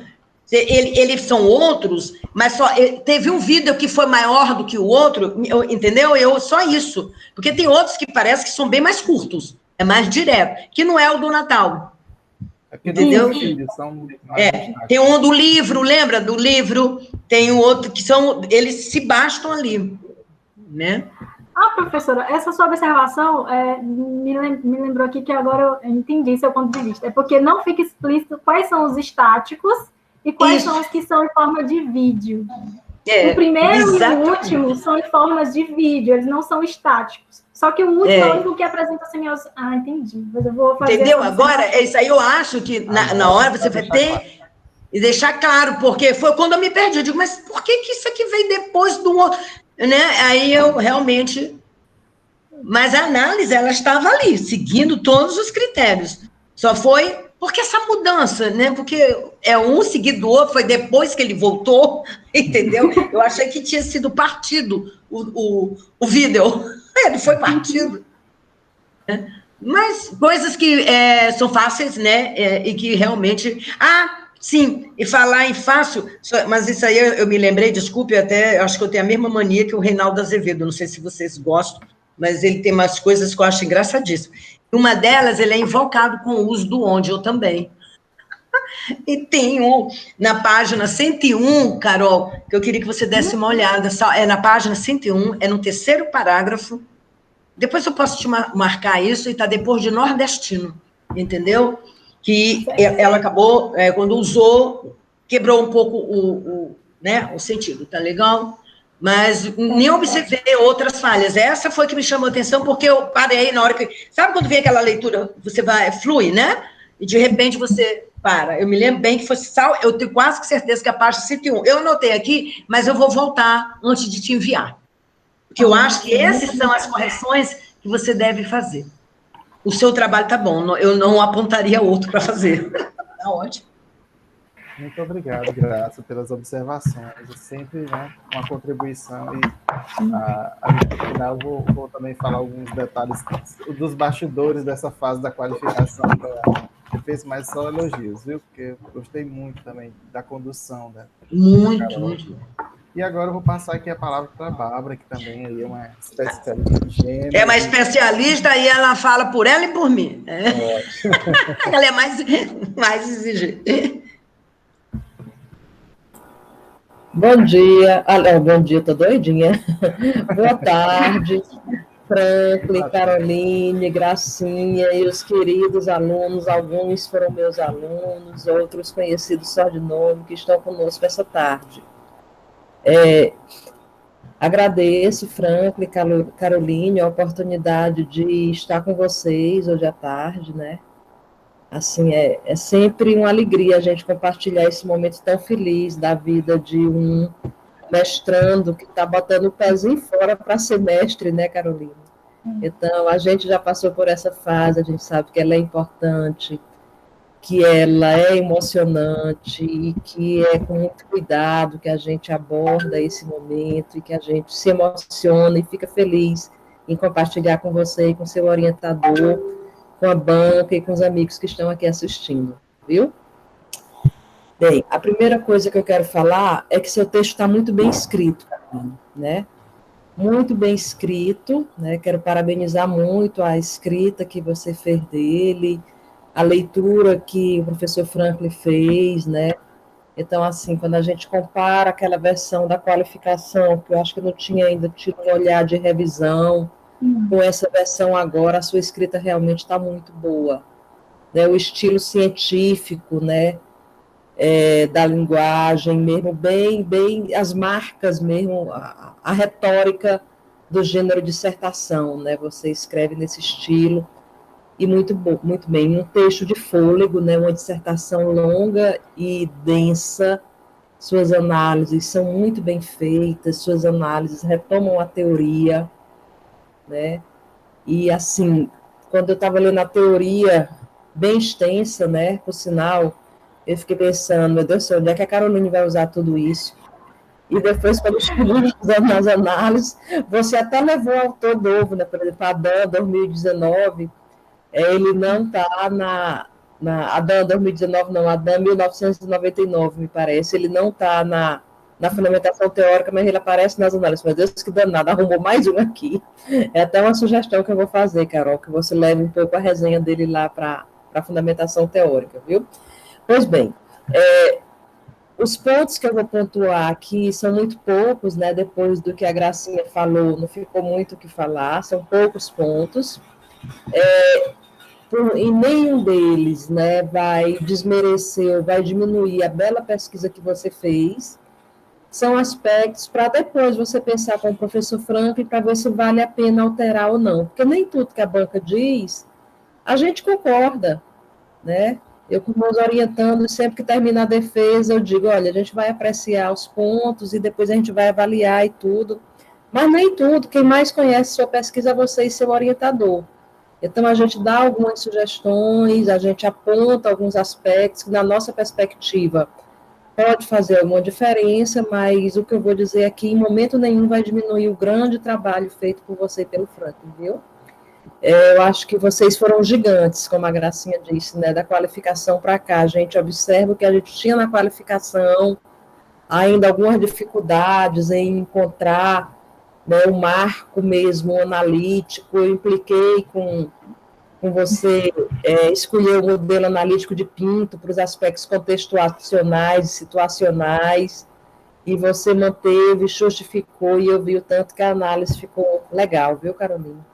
Eles são outros, mas só teve um vídeo que foi maior do que o outro, entendeu? Só isso. Porque tem outros que parece que são bem mais curtos, é mais direto, que não é o do Natal. Entendeu? Tem um do livro, lembra do livro? Tem o outro que eles se bastam ali, né?
Professora, essa sua observação me lembrou aqui que agora eu entendi seu ponto de vista. É porque não fica explícito quais são os estáticos e quais são os que são em forma de vídeo. O primeiro e o último são em formas de vídeo, eles não são estáticos. Só que o último é o único que apresenta a semiose. Entendi. Mas eu vou fazer. Entendeu?
Agora, isso aí eu acho que na hora você vai ter e deixar claro, porque foi quando eu me perdi. Eu digo, mas por que isso aqui veio depois do outro? Né? Aí eu realmente. Mas a análise, ela estava ali, seguindo todos os critérios. Só foi porque essa mudança, né? Porque um seguido do outro, foi depois que ele voltou, entendeu? Eu achei que tinha sido partido o vídeo. Ele foi partido. Mas coisas que são fáceis, né? E que realmente... sim, e falar em fácil... Mas isso aí eu me lembrei, desculpe, até acho que eu tenho a mesma mania que o Reinaldo Azevedo, não sei se vocês gostam, mas ele tem umas coisas que eu acho engraçadíssimas. Uma delas, ele é invocado com o uso do onde, eu também. E tem na página 101, Carol, que eu queria que você desse uma olhada. É na página 101, é no terceiro parágrafo. Depois eu posso te marcar isso, e está depois de nordestino, entendeu? Que ela acabou, quando usou, quebrou um pouco o sentido, tá legal? Mas nem observei outras falhas. Essa foi que me chamou a atenção, porque eu parei na hora que... Sabe quando vem aquela leitura, você flui, né? E de repente você para. Eu me lembro bem que foi eu tenho quase certeza que a página 101. Eu anotei aqui, mas eu vou voltar antes de te enviar. Porque eu acho que essas são as correções que você deve fazer. O seu trabalho tá bom, eu não apontaria outro para fazer. Tá ótimo.
Muito obrigado, Graça, pelas observações. É sempre uma contribuição. E no final vou também falar alguns detalhes dos bastidores dessa fase da qualificação. Você fez mais só elogios, viu? Porque eu gostei muito também da condução.
Muito.
E agora eu vou passar aqui a palavra para a Bárbara, que também aí é uma especialista de gênero.
É uma especialista e ela fala por ela e por mim. Ela é mais exigente.
Bom dia. Bom dia, tô doidinha. Boa tarde, Franklin, Caroline, Gracinha e os queridos alunos. Alguns foram meus alunos, outros conhecidos só de nome, que estão conosco essa tarde. Agradeço, Franklin, Caroline, a oportunidade de estar com vocês hoje à tarde, né? Assim, é sempre uma alegria a gente compartilhar esse momento tão feliz da vida de um mestrando que está botando o pezinho fora para ser mestre, né, Carolina? Então, a gente já passou por essa fase, a gente sabe que ela é importante, que ela é emocionante e que é com muito cuidado que a gente aborda esse momento e que a gente se emociona e fica feliz em compartilhar com você e com seu orientador com a banca e com os amigos que estão aqui assistindo, viu? Bem, a primeira coisa que eu quero falar é que seu texto está muito bem escrito, né? Muito bem escrito, né? Quero parabenizar muito a escrita que você fez dele, a leitura que o professor Franklin fez, né? Então, assim, quando a gente compara aquela versão da qualificação, que eu acho que não tinha ainda tido um olhar de revisão, com essa versão agora, a sua escrita realmente está muito boa, né? O estilo científico, né? Da linguagem, mesmo bem, as marcas mesmo, a retórica do gênero dissertação, né? Você escreve nesse estilo, e muito bem, um texto de fôlego, né? Uma dissertação longa e densa, suas análises são muito bem feitas, suas análises retomam a teoria, né? E, assim, quando eu estava lendo a teoria, bem extensa, né? Por sinal, eu fiquei pensando, meu Deus do céu, onde é que a Caroline vai usar tudo isso? E depois, quando eu cheguei nas análises, você até levou autor novo, né? Por exemplo, Adam, 2019, ele não está Adam 2019, não, Adam 1999, me parece, ele não está na fundamentação teórica, mas ele aparece nas análises. Meu Deus, que danado, arrumou mais um aqui. É até uma sugestão que eu vou fazer, Carol, que você leve um pouco a resenha dele lá para a fundamentação teórica, viu? Pois bem, os pontos que eu vou pontuar aqui são muito poucos, né? Depois do que a Gracinha falou, não ficou muito o que falar, são poucos pontos. E nenhum deles, né, vai desmerecer ou vai diminuir a bela pesquisa que você fez. São aspectos para depois você pensar com o professor Franklin para ver se vale a pena alterar ou não. Porque nem tudo que a banca diz, a gente concorda, né? Eu, com meus orientandos, sempre que termina a defesa, eu digo, olha, a gente vai apreciar os pontos e depois a gente vai avaliar e tudo. Mas nem tudo, quem mais conhece sua pesquisa é você e seu orientador. Então, a gente dá algumas sugestões, a gente aponta alguns aspectos que, na nossa perspectiva, pode fazer alguma diferença, mas o que eu vou dizer aqui, em momento nenhum, vai diminuir o grande trabalho feito por você e pelo Franklin, viu? Eu acho que vocês foram gigantes, como a Gracinha disse, né, da qualificação para cá. A gente observa o que a gente tinha na qualificação, ainda algumas dificuldades em encontrar, né, o marco mesmo analítico. Eu impliquei com você escolher o modelo analítico de Pinto para os aspectos contextuacionais e situacionais, e você manteve, justificou, e eu vi o tanto que a análise ficou legal, viu, Carolina?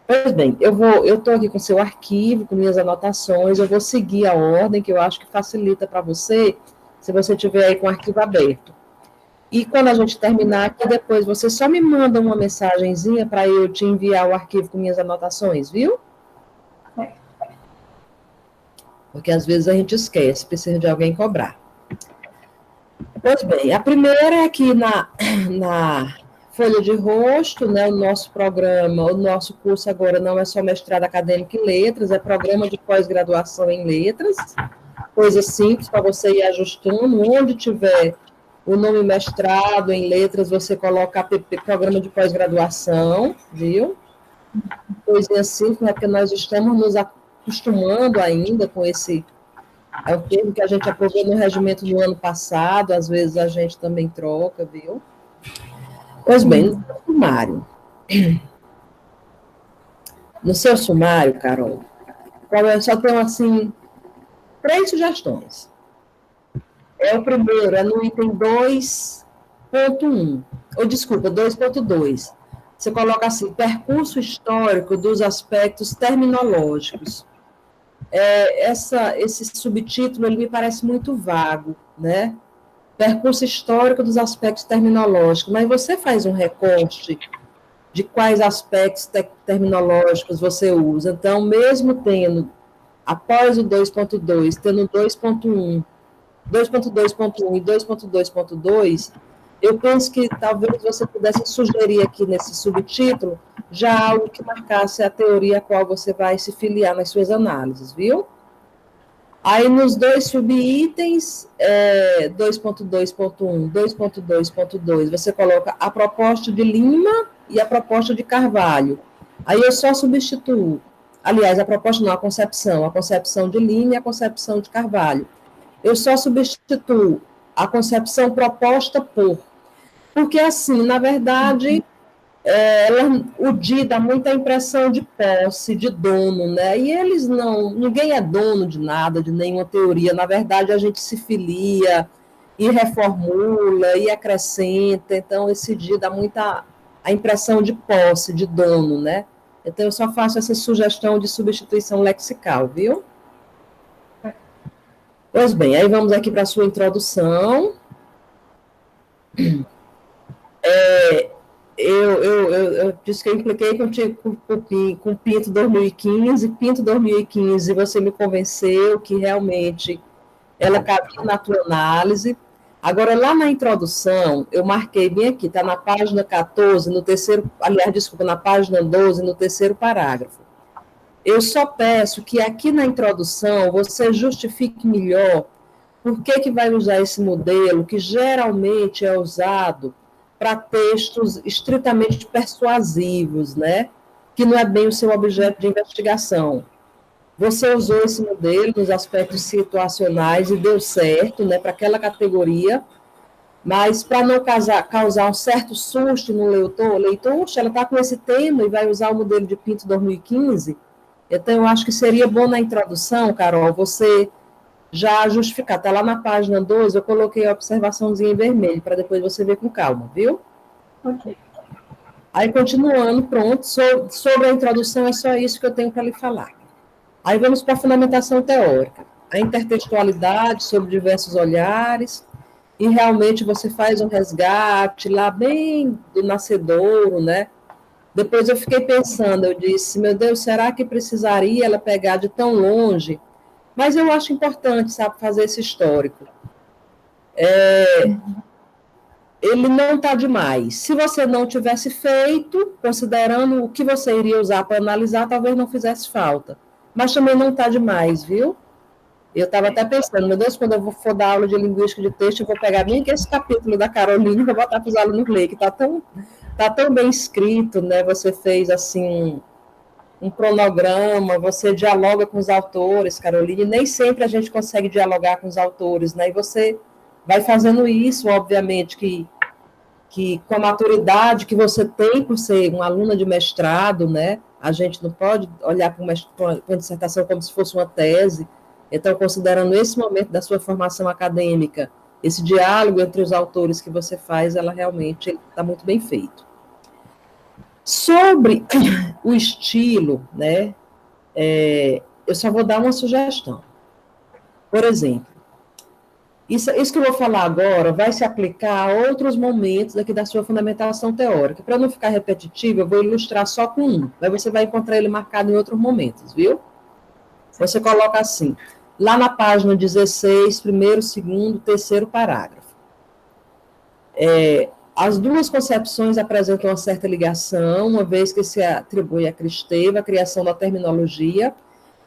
Pois bem, eu estou aqui com seu arquivo, com minhas anotações, eu vou seguir a ordem, que eu acho que facilita para você, se você tiver aí com o arquivo aberto. E quando a gente terminar aqui, depois você só me manda uma mensagenzinha para eu te enviar o arquivo com minhas anotações, viu? Porque às vezes a gente esquece, precisa de alguém cobrar. Pois bem, a primeira é aqui na folha de rosto, né, o nosso programa, o nosso curso agora não é só mestrado acadêmico em letras, é programa de pós-graduação em letras, coisa simples para você ir ajustando, onde tiver o nome mestrado em letras, você coloca APP, programa de pós-graduação, viu? Coisinha simples, né, porque nós estamos nos acostumando ainda com esse, é o termo que a gente aprovou no regimento do ano passado, às vezes a gente também troca, viu? Pois bem, no seu sumário. No seu sumário, Carol, só tem, assim, 3 sugestões. O primeiro é no item 2.1, ou desculpa, 2.2. Você coloca assim, percurso histórico dos aspectos terminológicos. Esse subtítulo, ele me parece muito vago, né? Percurso histórico dos aspectos terminológicos, mas você faz um recorte de quais aspectos terminológicos você usa. Então, mesmo tendo, após o 2.2, tendo 2.1, 2.2.1 e 2.2.2, eu penso que talvez você pudesse sugerir aqui nesse subtítulo já algo que marcasse a teoria a qual você vai se filiar nas suas análises, viu? Aí, nos 2 subitens, 2.2.1, 2.2.2, você coloca a proposta de Lima e a proposta de Carvalho. Aí eu só substituo aliás, a proposta não, a concepção de Lima e a concepção de Carvalho. Eu só substituo a concepção proposta porque assim, na verdade, o DI dá muita impressão de posse, de dono, né? E eles ninguém é dono de nada, de nenhuma teoria. Na verdade, a gente se filia e reformula e acrescenta. Então, esse DI dá muita a impressão de posse, de dono, né? Então, eu só faço essa sugestão de substituição lexical, viu? Pois bem, aí vamos aqui para a sua introdução. Eu disse que eu impliquei contigo com Pinto 2015, Pinto 2015, você me convenceu que realmente ela cabia na tua análise. Agora, lá na introdução, eu marquei bem aqui, está na página 14, no terceiro, aliás, desculpa, na página 12, no terceiro parágrafo. Eu só peço que aqui na introdução você justifique melhor por que vai usar esse modelo, que geralmente é usado para textos estritamente persuasivos, né? Que não é bem o seu objeto de investigação. Você usou esse modelo nos aspectos situacionais e deu certo, né, para aquela categoria, mas para não causar um certo susto no leitor, ela está com esse tema e vai usar o modelo de Pinto 2015, então eu acho que seria bom na introdução, Carol, você já justificar, está lá na página 12, eu coloquei a observaçãozinha em vermelho, para depois você ver com calma, viu?
Ok.
Aí, continuando, pronto, sobre a introdução, é só isso que eu tenho para lhe falar. Aí vamos para a fundamentação teórica, a intertextualidade sobre diversos olhares, e realmente você faz um resgate lá bem do nascedouro, né? Depois eu fiquei pensando, eu disse, meu Deus, será que precisaria ela pegar de tão longe? Mas eu acho importante, sabe, fazer esse histórico. Ele não está demais. Se você não tivesse feito, considerando o que você iria usar para analisar, talvez não fizesse falta. Mas também não está demais, viu? Eu estava até pensando, meu Deus, quando eu for dar aula de linguística de texto, eu vou pegar bem esse capítulo da Carolina e vou botar para os alunos lerem, que está tão bem escrito, né? Você fez, assim, um cronograma, você dialoga com os autores, Carolina, e nem sempre a gente consegue dialogar com os autores, né? E você vai fazendo isso, obviamente, que com a maturidade que você tem por ser uma aluna de mestrado, né? A gente não pode olhar para uma dissertação como se fosse uma tese. Então, considerando esse momento da sua formação acadêmica, esse diálogo entre os autores que você faz, ela realmente está muito bem feito. Sobre o estilo, né, eu só vou dar uma sugestão. Por exemplo, isso que eu vou falar agora vai se aplicar a outros momentos aqui da sua fundamentação teórica. Para não ficar repetitivo, eu vou ilustrar só com um. Aí você vai encontrar ele marcado em outros momentos, viu? Você coloca assim, lá na página 16, primeiro, segundo, terceiro parágrafo. As duas concepções apresentam uma certa ligação, uma vez que se atribui a Kristeva a criação da terminologia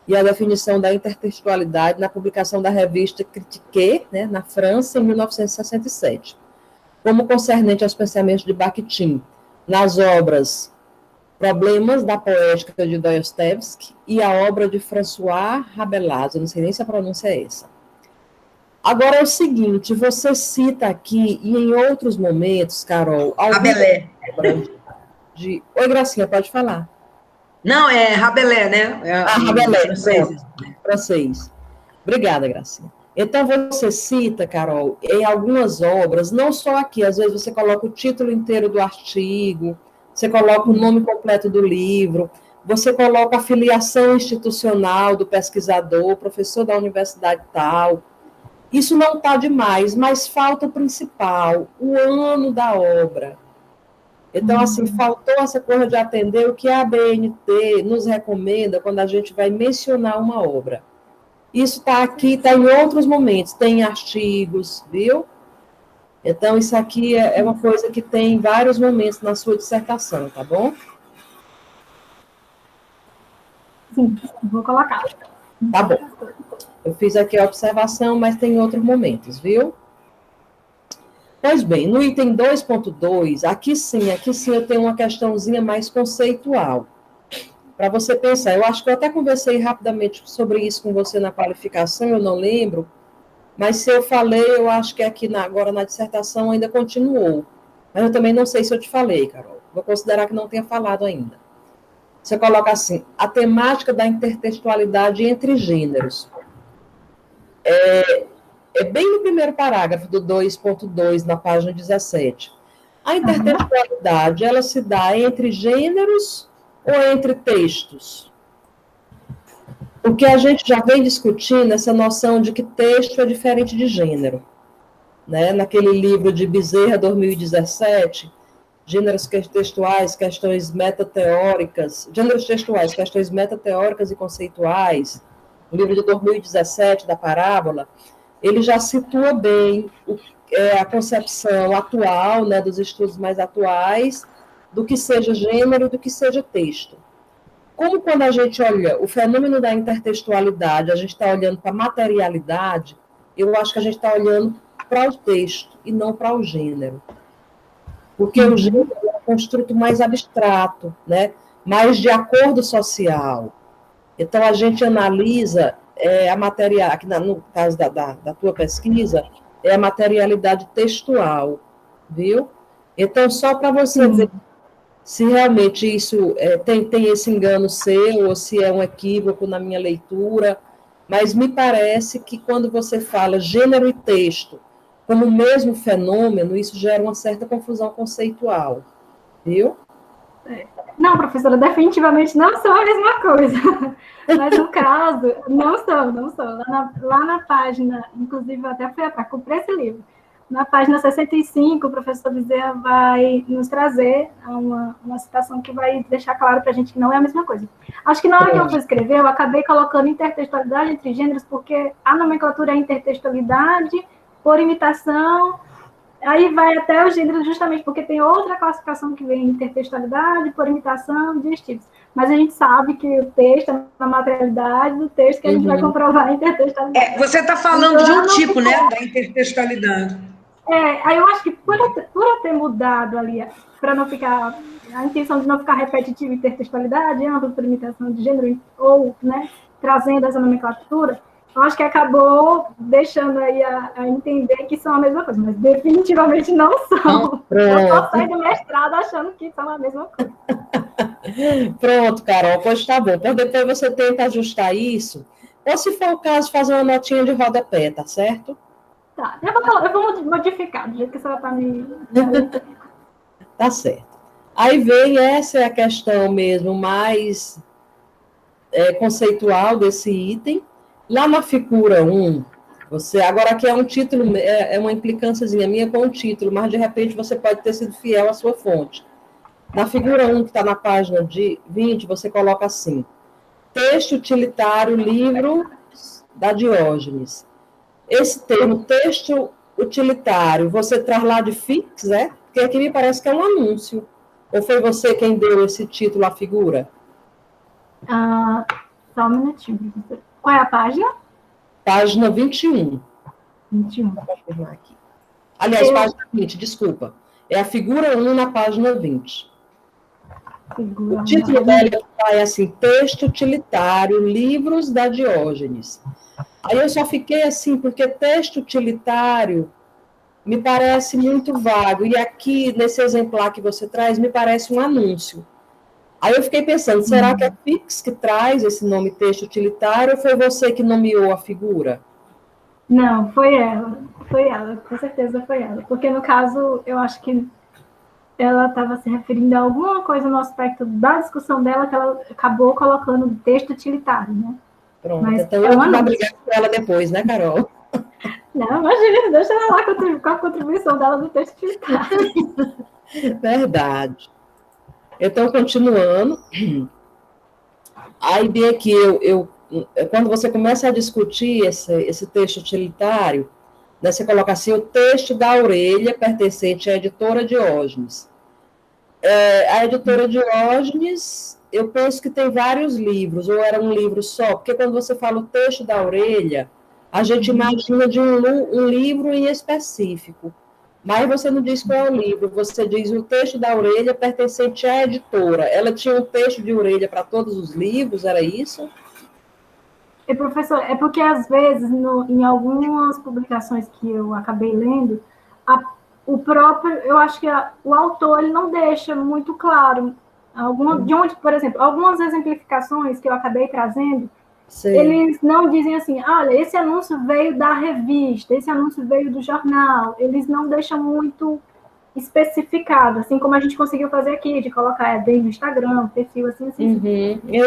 e a definição da intertextualidade na publicação da revista Critique, né, na França, em 1967, como concernente aos pensamentos de Bakhtin, nas obras Problemas da Poética de Dostoiévski e a obra de François Rabelais, eu não sei nem se a pronúncia é essa. Agora é o seguinte, você cita aqui, e em outros momentos, Carol...
Rabelais.
Oi, Gracinha, pode falar.
Não, é Rabelais, né?
Rabelais, francês. Obrigada, Gracinha. Então, você cita, Carol, em algumas obras, não só aqui, às vezes você coloca o título inteiro do artigo, você coloca o nome completo do livro, você coloca a filiação institucional do pesquisador, professor da universidade tal. Isso não está demais, mas falta o principal, o ano da obra. Então, assim, faltou essa coisa de atender o que a ABNT nos recomenda quando a gente vai mencionar uma obra. Isso está aqui, está em outros momentos, tem artigos, viu? Então, isso aqui é uma coisa que tem em vários momentos na sua dissertação, tá bom?
Sim, vou colocar.
Tá bom. Eu fiz aqui a observação, mas tem outros momentos, viu? Pois bem, no item 2.2, aqui sim eu tenho uma questãozinha mais conceitual. para você pensar. Eu acho que eu até conversei rapidamente sobre isso com você na qualificação, eu não lembro, mas se eu falei, eu acho que aqui agora na dissertação ainda continuou. Mas eu também não sei se eu te falei, Carol. Vou considerar que não tenha falado ainda. Você coloca assim, a temática da intertextualidade entre gêneros. É bem no primeiro parágrafo do 2.2, na página 17. A intertextualidade, ela se dá entre gêneros ou entre textos? Porque a gente já vem discutindo essa noção de que texto é diferente de gênero. Né? Naquele livro de Bezerra, 2017, Gêneros textuais, questões metateóricas, gêneros textuais, questões metateóricas e conceituais, o livro de 2017, da Parábola, ele já situa bem a concepção atual, né, dos estudos mais atuais, do que seja gênero e do que seja texto. Como quando a gente olha o fenômeno da intertextualidade, a gente está olhando para a materialidade, eu acho que a gente está olhando para o texto e não para o gênero. Porque o gênero é um construto mais abstrato, né? Mais de acordo social. Então, a gente analisa a matéria, aqui no caso da tua pesquisa, é a materialidade textual, viu? Então, só para você ver se realmente isso tem esse engano seu, ou se é um equívoco na minha leitura, mas me parece que quando você fala gênero e texto como o mesmo fenômeno, isso gera uma certa confusão conceitual, viu?
Não, professora, definitivamente não são a mesma coisa. Mas no caso, não são. Lá na página, inclusive eu até fui atrás, comprei esse livro. Na página 65, o professor Bezerra vai nos trazer uma citação que vai deixar claro para a gente que não é a mesma coisa. Acho que na hora que eu fui escrever, eu acabei colocando intertextualidade entre gêneros, porque a nomenclatura é intertextualidade por imitação, aí vai até o gênero justamente porque tem outra classificação que vem intertextualidade por imitação de estilos. Mas a gente sabe que o texto é uma materialidade do texto que a gente vai comprovar a intertextualidade.
Você está falando de um tipo, né, da intertextualidade.
Aí eu acho que por eu ter mudado ali, para não ficar, a intenção de não ficar repetitivo intertextualidade, ampla por imitação de gênero, ou, né, trazendo essa nomenclatura, eu acho que acabou deixando aí a entender que são a mesma coisa, mas definitivamente não são. Eu só saio do mestrado achando que são a mesma coisa.
Pronto, Carol, pois tá bom. Então depois você tenta ajustar isso, ou se for o caso, fazer uma notinha de rodapé, tá certo?
Tá, eu vou modificar, do jeito que a senhora tá me...
Tá certo. Aí vem, essa é a questão mesmo mais conceitual desse item. Lá na figura 1, agora aqui é um título, é uma implicânciazinha minha com o título, mas de repente você pode ter sido fiel à sua fonte. Na figura 1, que está na página 20, você coloca assim, texto utilitário, livro da Diógenes. Esse termo, texto utilitário, você traz lá de fix, Porque aqui me parece que é um anúncio. Ou foi você quem deu esse título à figura?
Só um minutinho. Qual é a página?
Página 21.
21.
Vou confirmar aqui. Aliás, página 20, desculpa. É a figura 1 na página 20. O título dela é assim, texto utilitário, livros da Diógenes. Aí eu só fiquei assim, porque texto utilitário me parece muito vago. E aqui, nesse exemplar que você traz, me parece um anúncio. Aí eu fiquei pensando, será que é Fix que traz esse nome texto utilitário ou foi você que nomeou a figura?
Não, foi ela, com certeza foi ela. Porque, no caso, eu acho que ela estava se referindo a alguma coisa no aspecto da discussão dela que ela acabou colocando texto utilitário, né?
Pronto, mas então eu vou brigar com ela depois, né, Carol?
Não, imagina, deixa ela lá com a contribuição dela no texto utilitário.
Verdade. Então, continuando, aí bem aqui, quando você começa a discutir esse texto utilitário, né, você coloca assim, o texto da orelha pertencente à editora Diógenes. A editora Diógenes, eu penso que tem vários livros, ou era um livro só, porque quando você fala o texto da orelha, a gente imagina de um livro em específico. Mas você não diz qual é o livro, você diz o texto da orelha pertencente à editora. Ela tinha um texto de orelha para todos os livros, era isso?
Professor, é porque às vezes, em algumas publicações que eu acabei lendo, o próprio, eu acho que o autor ele não deixa muito claro. De onde, por exemplo, algumas exemplificações que eu acabei trazendo, eles não dizem assim, olha, esse anúncio veio da revista, esse anúncio veio do jornal. Eles não deixam muito especificado, assim como a gente conseguiu fazer aqui, de colocar dentro do Instagram, perfil, assim.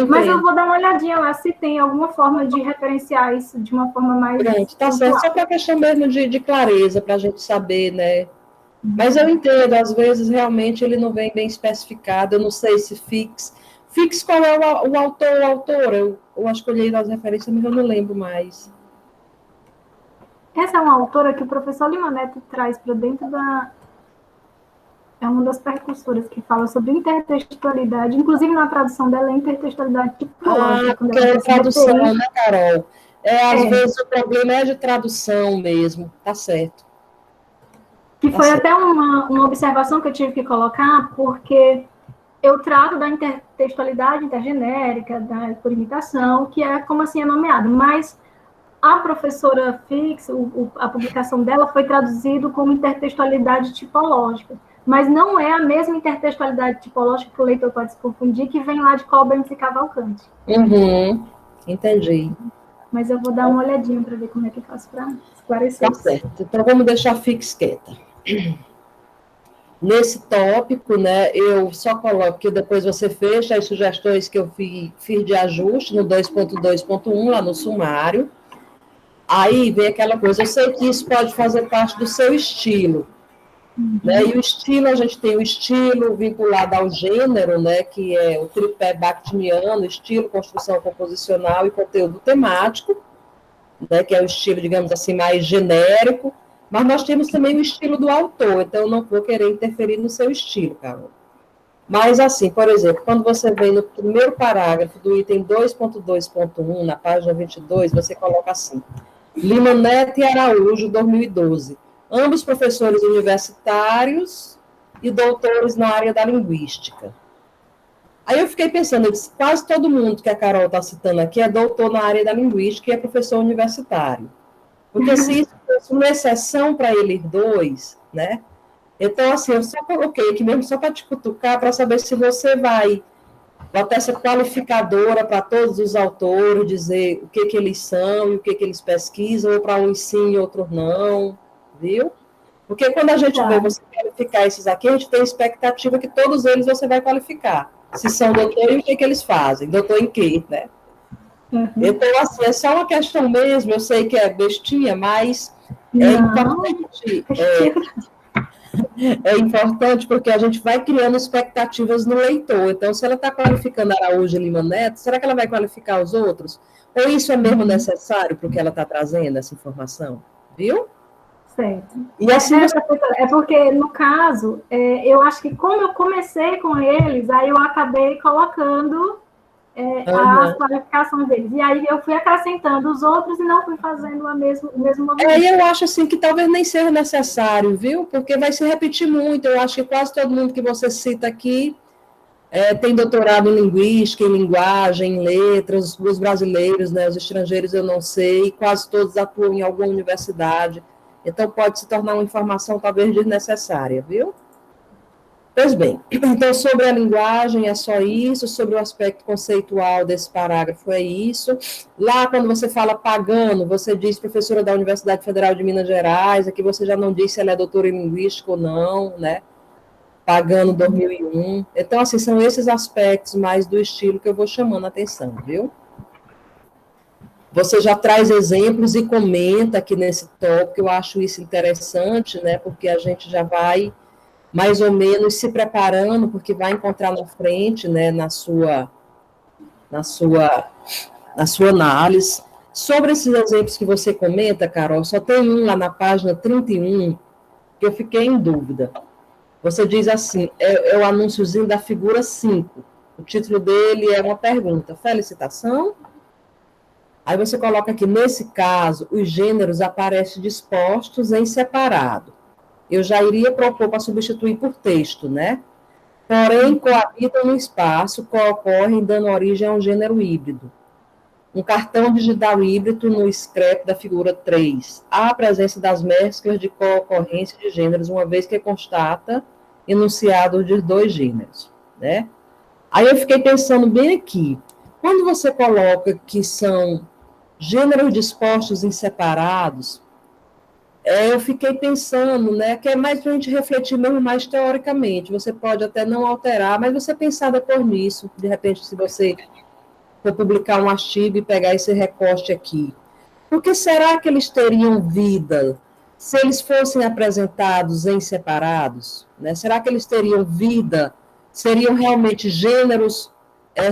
Mas eu vou dar uma olhadinha lá, se tem alguma forma de referenciar isso de uma forma mais...
Pronto, tá certo, só para questão mesmo de clareza, para a gente saber, né? Mas eu entendo, às vezes, realmente, ele não vem bem especificado, eu não sei se Fix qual é o autor ou autora, eu acho que eu olhei nas referências, mas eu não lembro mais.
Essa é uma autora que o professor Lima Neto traz para dentro da... É uma das percursoras que fala sobre intertextualidade, inclusive na tradução dela é intertextualidade tipológica.
Porque é tradução, né, Carol? Às vezes o problema é de tradução mesmo, tá certo.
Que foi até uma observação que eu tive que colocar, porque eu trato da intertextualidade intergenérica, por imitação, que é como assim é nomeado, mas a professora Fix, a publicação dela foi traduzido como intertextualidade tipológica, mas não é a mesma intertextualidade tipológica que o leitor pode se confundir, que vem lá de Colbert e Cavalcante.
Entendi.
Mas eu vou dar uma olhadinha para ver como é que eu faço para esclarecer.
Tá certo. Então, vamos deixar Fix quieta. Nesse tópico, né, eu só coloco que depois você fecha as sugestões que eu fiz de ajuste no 2.2.1, lá no sumário. Aí vem aquela coisa, eu sei que isso pode fazer parte do seu estilo. Né? E o estilo, a gente tem o estilo vinculado ao gênero, né, que é o tripé bakhtiniano, estilo, construção composicional e conteúdo temático, né, que é o estilo, digamos assim, mais genérico, mas nós temos também o estilo do autor, então eu não vou querer interferir no seu estilo, Carol. Mas, assim, por exemplo, quando você vem no primeiro parágrafo do item 2.2.1, na página 22, você coloca assim, Lima Neto e Araújo, 2012, ambos professores universitários e doutores na área da linguística. Aí eu fiquei pensando, quase todo mundo que a Carol está citando aqui é doutor na área da linguística e é professor universitário. Porque se isso fosse uma exceção para eles dois, né? Então, assim, eu só coloquei aqui mesmo só para te cutucar, para saber se você vai botar essa qualificadora para todos os autores, dizer o que eles são e o que eles pesquisam, ou para uns sim e outros não, viu? Porque quando a gente vê você qualificar esses aqui, a gente tem expectativa que todos eles você vai qualificar. Se são doutor e o que eles fazem, doutor em quê, né? Então, assim, é só uma questão mesmo, eu sei que é bestinha, mas é importante porque a gente vai criando expectativas no leitor. Então, se ela está qualificando Araújo e Lima Neto, será que ela vai qualificar os outros? Ou isso é mesmo necessário para o que ela está trazendo, essa informação? Viu?
Certo.
E assim
é porque, no caso, eu acho que como eu comecei com eles, aí eu acabei colocando as qualificações deles. E aí eu fui acrescentando os outros e não fui fazendo o mesmo movimento.
Eu acho assim que talvez nem seja necessário, viu? Porque vai se repetir muito. Eu acho que quase todo mundo que você cita aqui tem doutorado em linguística, em linguagem, em letras, os brasileiros, né, os estrangeiros eu não sei, quase todos atuam em alguma universidade. Então pode se tornar uma informação talvez desnecessária, viu? Pois bem, então sobre a linguagem é só isso, sobre o aspecto conceitual desse parágrafo é isso. Lá, quando você fala pagano, você diz professora da Universidade Federal de Minas Gerais, aqui você já não diz se ela é doutora em linguística ou não, né? Pagano 2001. Então, assim, são esses aspectos mais do estilo que eu vou chamando a atenção, viu? Você já traz exemplos e comenta aqui nesse tópico, eu acho isso interessante, né? Porque a gente já vai mais ou menos se preparando, porque vai encontrar na frente, né, na sua análise. Sobre esses exemplos que você comenta, Carol, só tem um lá na página 31, que eu fiquei em dúvida. Você diz assim, é o anúnciozinho da figura 5. O título dele é uma pergunta, felicitação. Aí você coloca aqui, nesse caso, os gêneros aparecem dispostos em separado. eu já iria propor para substituir por texto, né? Porém, coabitam no espaço, co-ocorrem dando origem a um gênero híbrido. Um cartão digital híbrido no scrap da figura 3. Há a presença das mesclas de co-ocorrência de gêneros, uma vez que constata enunciado de 2 gêneros, né? Aí eu fiquei pensando bem aqui, quando você coloca que são gêneros dispostos em separados, eu fiquei pensando, né, que é mais para a gente refletir mesmo mais teoricamente. Você pode até não alterar, mas você pensar depois nisso, de repente, se você for publicar um artigo e pegar esse recorte aqui. Porque será que eles teriam vida se eles fossem apresentados em separados? Né? Será que eles teriam vida? Seriam realmente gêneros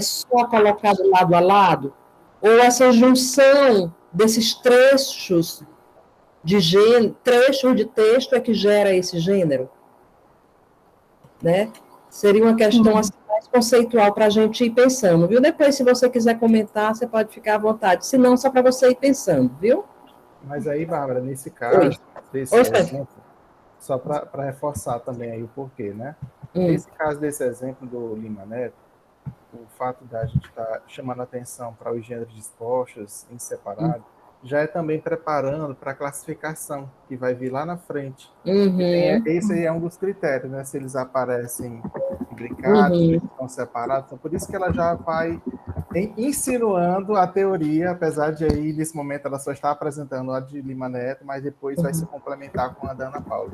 só colocados lado a lado? Ou essa junção desses trechos trechos de texto é que gera esse gênero? Né? Seria uma questão assim, mais conceitual para a gente ir pensando, viu? Depois, se você quiser comentar, você pode ficar à vontade. Se não, só para você ir pensando, viu?
Mas aí, Bárbara, nesse caso, desse exemplo, só para reforçar também aí o porquê, né? Nesse caso desse exemplo do Lima Neto, o fato da gente estar chamando atenção para os gêneros dispostos em separado, já é também preparando para a classificação, que vai vir lá na frente. Esse aí é um dos critérios, né? Se eles aparecem imbricados, se eles estão separados. Então, por isso que ela já vai insinuando a teoria, apesar de aí, nesse momento, ela só está apresentando a de Lima Neto, mas depois vai se complementar com a da Ana Paula.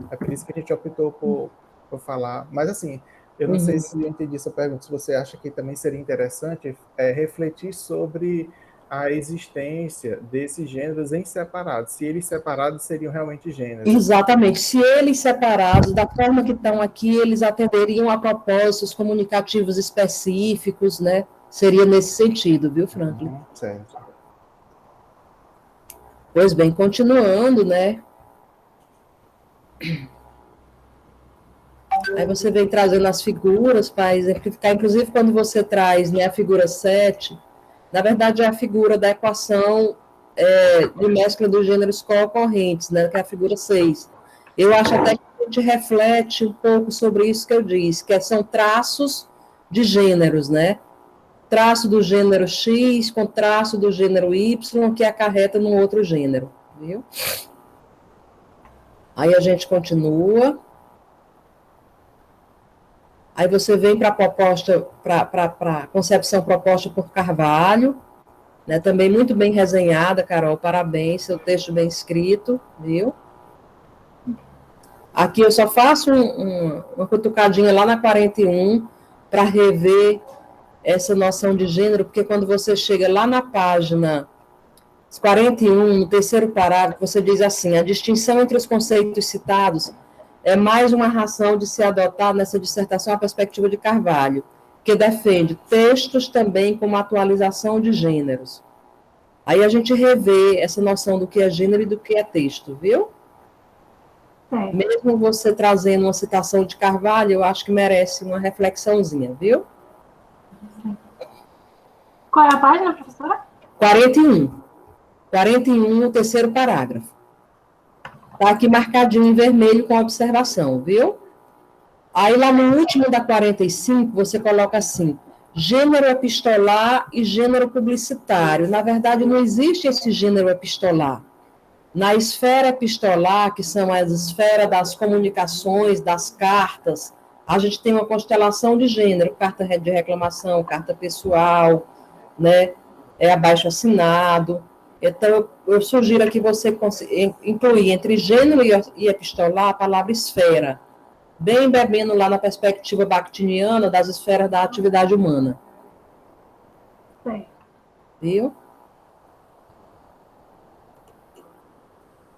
É por isso que a gente optou por falar. Mas, assim, eu não sei se eu entendi essa pergunta, se você acha que também seria interessante refletir sobre a existência desses gêneros em separados, se eles separados seriam realmente gêneros.
Exatamente. Se eles separados, da forma que estão aqui, eles atenderiam a propósitos comunicativos específicos, né? Seria nesse sentido, viu, Franklin?
Certo.
Pois bem, continuando, né? Aí você vem trazendo as figuras para exemplificar, inclusive quando você traz, né, a figura 7, na verdade é a figura da equação de mescla dos gêneros co-ocorrentes, né, que é a figura 6. Eu acho até que a gente reflete um pouco sobre isso que eu disse, que são traços de gêneros, né? Traço do gênero X com traço do gênero Y que acarreta num outro gênero, viu? Aí a gente continua. Aí você vem para a proposta, para a concepção proposta por Carvalho, né, também muito bem resenhada, Carol, parabéns, seu texto bem escrito, viu? Aqui eu só faço uma cutucadinha lá na 41 para rever essa noção de gênero, porque quando você chega lá na página 41, no terceiro parágrafo, você diz assim, a distinção entre os conceitos citados é mais uma razão de se adotar nessa dissertação a perspectiva de Carvalho, que defende textos também como atualização de gêneros. Aí a gente revê essa noção do que é gênero e do que é texto, viu? Mesmo você trazendo uma citação de Carvalho, eu acho que merece uma reflexãozinha, viu?
Qual é a página, professora?
41. 41, o terceiro parágrafo. Está aqui marcadinho em vermelho com a observação, viu? Aí lá no último da 45, você coloca assim, gênero epistolar e gênero publicitário. Na verdade, não existe esse gênero epistolar. Na esfera epistolar, que são as esferas das comunicações, das cartas, a gente tem uma constelação de gênero, carta de reclamação, carta pessoal, né? Abaixo assinado. Então, eu sugiro que você incluir entre gênero e epistolar a palavra esfera, bem bebendo lá na perspectiva bakhtiniana das esferas da atividade humana.
Sim.
Viu?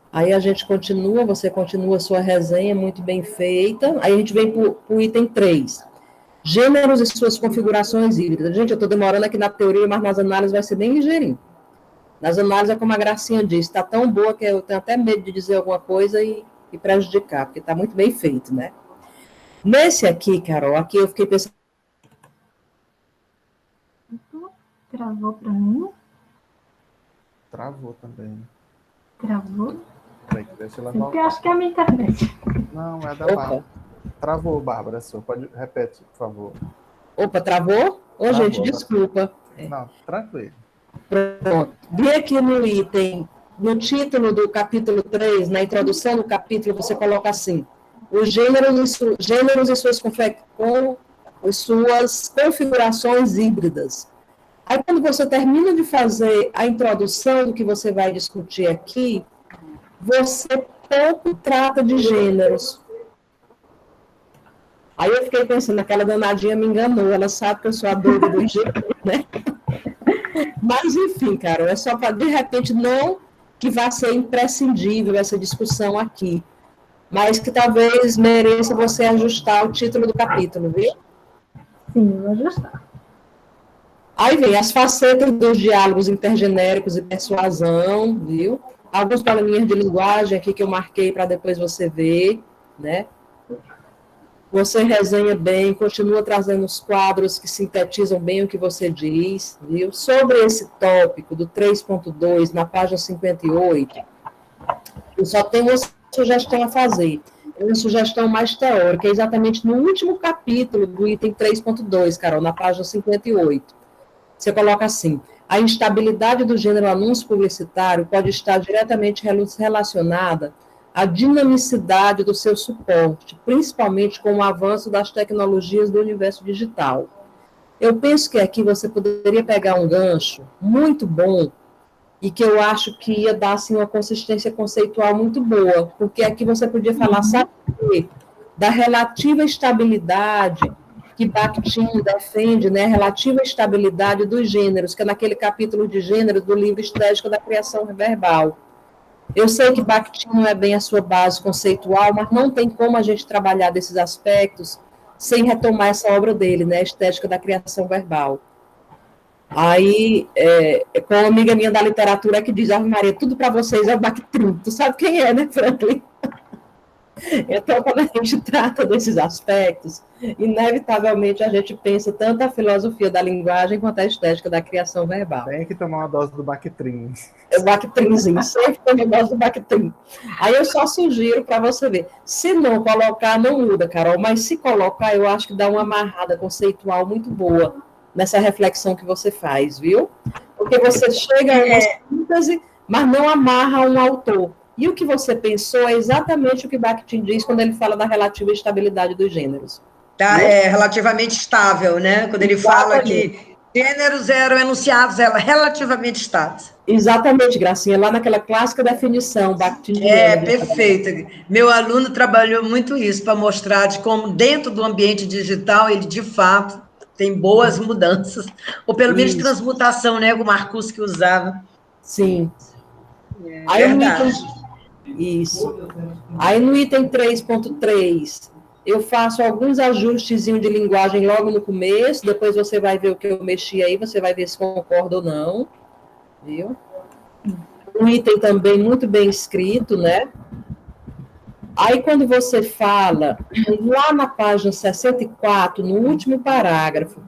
Aí a gente continua, você continua a sua resenha muito bem feita. Aí a gente vem para o item 3. Gêneros e suas configurações híbridas. Gente, eu estou demorando aqui na teoria, mas nas análises vai ser bem ligeirinho. Nas análises, é como a Gracinha disse, está tão boa que eu tenho até medo de dizer alguma coisa e prejudicar, porque está muito bem feito, né? Nesse aqui, Carol, aqui eu fiquei pensando...
Travou para mim?
Travou também.
Travou?
Peraí, deixa ela
Porque eu
voltar.
acho que é a minha internet.
Não, é da
Opa.
Bárbara. Travou, Bárbara, sua. Pode repetir, por favor.
Opa, travou? Ô,
Travou,
gente,
agora.
desculpa.
Não, tranquilo.
Pronto. Vi aqui no item, no título do capítulo 3, na introdução do capítulo, você coloca assim, os gêneros e suas configurações híbridas. Aí, quando você termina de fazer a introdução do que você vai discutir aqui, você pouco trata de gêneros. Aí eu fiquei pensando, aquela danadinha me enganou, ela sabe que eu sou a doida do gênero, né? Mas, enfim, Carol, é só para, de repente, não que vá ser imprescindível essa discussão aqui, mas que talvez mereça você ajustar o título do capítulo, viu?
Sim, vou ajustar.
Aí vem as facetas dos diálogos intergenéricos e persuasão, viu? Alguns probleminhas de linguagem aqui que eu marquei para depois você ver, né? Você resenha bem, continua trazendo os quadros que sintetizam bem o que você diz, viu? Sobre esse tópico do 3.2, na página 58, eu só tenho uma sugestão a fazer. É uma sugestão mais teórica, exatamente no último capítulo do item 3.2, Carol, na página 58. Você coloca assim, a instabilidade do gênero anúncio publicitário pode estar diretamente relacionada à dinamicidade do seu suporte, principalmente com o avanço das tecnologias do universo digital. Eu penso que aqui você poderia pegar um gancho muito bom e que eu acho que ia dar assim, uma consistência conceitual muito boa, porque aqui você podia falar, sabe, da relativa estabilidade que Bakhtin defende, né, relativa estabilidade dos gêneros, que é naquele capítulo de gênero do livro Estética da Criação Verbal. Eu sei que Bakhtin não é bem a sua base conceitual, mas não tem como a gente trabalhar desses aspectos sem retomar essa obra dele, né, Estética da Criação Verbal. Aí, com uma amiga minha da literatura que diz, Ave Maria, tudo para vocês é o Bakhtin. Tu sabe quem é, né, Franklin? Então, quando a gente trata desses aspectos, inevitavelmente a gente pensa tanto a filosofia da linguagem quanto a estética da criação verbal.
Tem que tomar uma dose do Bactrim.
É o Bactrimzinho, sempre tem um negócio do Bactrim. Aí eu só sugiro para você ver. Se não colocar, não muda, Carol, mas se colocar, eu acho que dá uma amarrada conceitual muito boa nessa reflexão que você faz, viu? Porque você chega a uma síntese, mas não amarra um autor. E o que você pensou é exatamente o que Bakhtin diz quando ele fala da relativa estabilidade dos gêneros.
Tá, é relativamente estável, né? Quando ele fala que gêneros eram enunciados relativamente estáveis.
Exatamente, Gracinha, lá naquela clássica definição, Bakhtin.
Perfeito. Meu aluno trabalhou muito isso, para mostrar de como dentro do ambiente digital ele, de fato, tem boas mudanças, ou pelo menos transmutação, né? O Marcuse que usava.
Sim.
Aí verdade.
Isso. Aí no item 3.3, eu faço alguns ajustezinhos de linguagem logo no começo, depois você vai ver o que eu mexi aí, você vai ver se concorda ou não. Viu? Um item também muito bem escrito, né? Aí quando você fala, lá na página 64, no último parágrafo,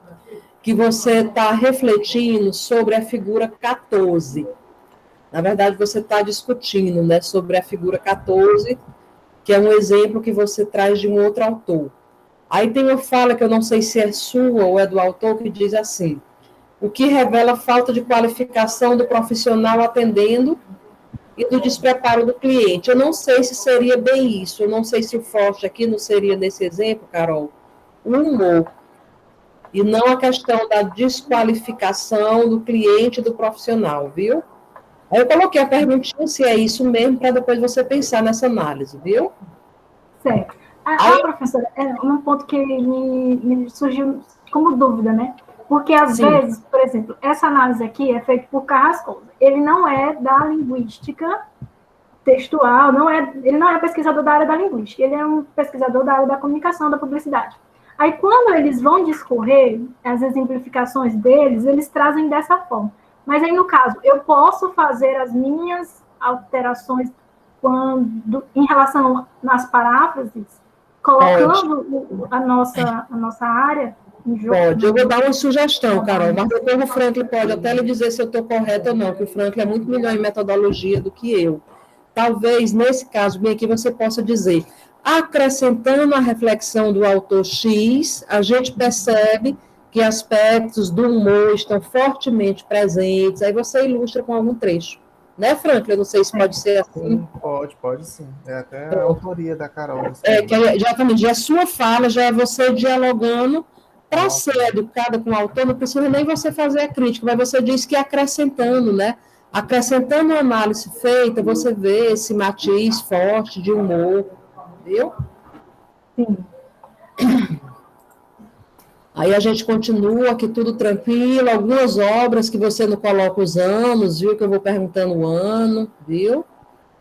que você está refletindo sobre a figura 14. Na verdade, você está discutindo, né, sobre a figura 14, que é um exemplo que você traz de um outro autor. Aí tem uma fala que eu não sei se é sua ou é do autor, que diz assim, o que revela falta de qualificação do profissional atendendo e do despreparo do cliente. Eu não sei se seria bem isso, eu não sei se o forte aqui não seria, nesse exemplo, Carol, o humor, e não a questão da desqualificação do cliente e do profissional, viu? Aí eu coloquei a perguntinha se é isso mesmo, para depois você pensar nessa análise, viu?
Certo. Professora, é um ponto que me surgiu como dúvida, né? Porque, às vezes, por exemplo, essa análise aqui é feita por Carrascosa. Ele não é da linguística textual, ele não é pesquisador da área da linguística, ele é um pesquisador da área da comunicação, da publicidade. Aí, quando eles vão discorrer as exemplificações deles, eles trazem dessa forma. Mas aí, no caso, eu posso fazer as minhas alterações em relação nas paráfrases, colocando a nossa área em jogo?
Pode, eu vou dar uma sugestão, Carol, mas depois o Franklin pode até lhe dizer se eu estou correta ou não, que o Franklin é muito melhor em metodologia do que eu. talvez, nesse caso, bem aqui, você possa dizer, acrescentando a reflexão do autor X, a gente percebe que aspectos do humor estão fortemente presentes, aí você ilustra com algum trecho. Né, Franklin? Eu não sei se pode ser assim.
Sim, pode sim. É até a autoria da Carol.
Que exatamente, já a sua fala, já é você dialogando. Para ser educada com o autor, não precisa nem você fazer a crítica, mas você diz que acrescentando, né? Acrescentando a análise feita, você vê esse matiz forte de humor, viu?
Sim.
Aí a gente continua aqui tudo tranquilo, algumas obras que você não coloca os anos, viu? Que eu vou perguntando o ano, viu?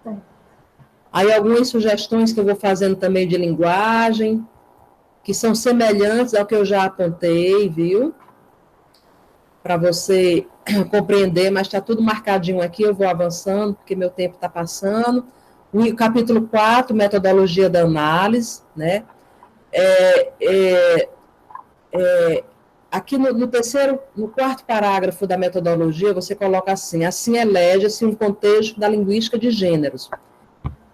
Sim.
Aí algumas sugestões que eu vou fazendo também de linguagem, que são semelhantes ao que eu já apontei, viu? Para você compreender, mas está tudo marcadinho aqui, eu vou avançando, porque meu tempo está passando. O capítulo 4, metodologia da análise, né? Aqui no quarto parágrafo da metodologia, você coloca assim elege-se um contexto da linguística de gêneros.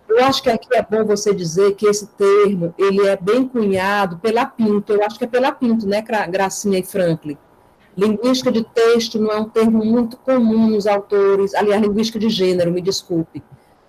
Eu acho que aqui é bom você dizer que esse termo, ele é bem cunhado pela Pinto, eu acho que é pela Pinto, né, Gracinha e Franklin? Linguística de texto não é um termo muito comum nos autores, aliás, linguística de gênero, me desculpe,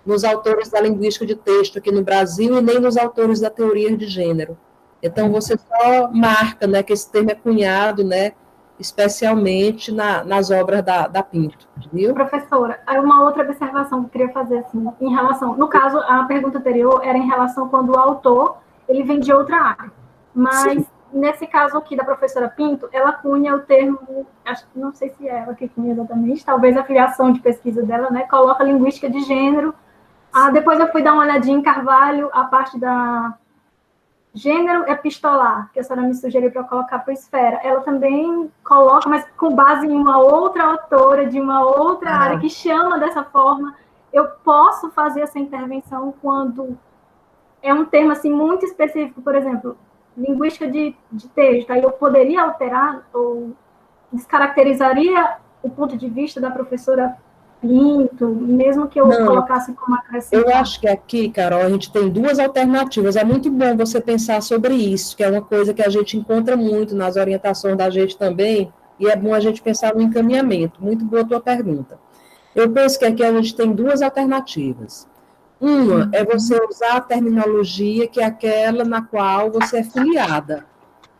nos autores da linguística de texto aqui no Brasil e nem nos autores da teoria de gênero. Então, você só marca, né, que esse termo é cunhado, né, especialmente nas obras da Pinto, viu?
Professora, aí uma outra observação que eu queria fazer, assim, em relação, no caso, a pergunta anterior era em relação quando o autor, ele vem de outra área, mas sim, nesse caso aqui da professora Pinto, ela cunha o termo, acho, não sei se é ela que cunha exatamente, talvez a filiação de pesquisa dela, né, coloca linguística de gênero. Depois eu fui dar uma olhadinha em Carvalho, a parte da gênero epistolar, que a senhora me sugeriu para colocar para o Esfera, ela também coloca, mas com base em uma outra autora, de uma outra área, que chama dessa forma. Eu posso fazer essa intervenção quando é um termo assim, muito específico, por exemplo, linguística de texto, aí eu poderia alterar ou descaracterizaria o ponto de vista da professora Pinto, mesmo que eu colocasse como acrescentar.
Eu acho que aqui, Carol, a gente tem duas alternativas. É muito bom você pensar sobre isso, que é uma coisa que a gente encontra muito nas orientações da gente também, e é bom a gente pensar no encaminhamento. Muito boa a tua pergunta. Eu penso que aqui a gente tem duas alternativas. Uma é você usar a terminologia que é aquela na qual você é filiada,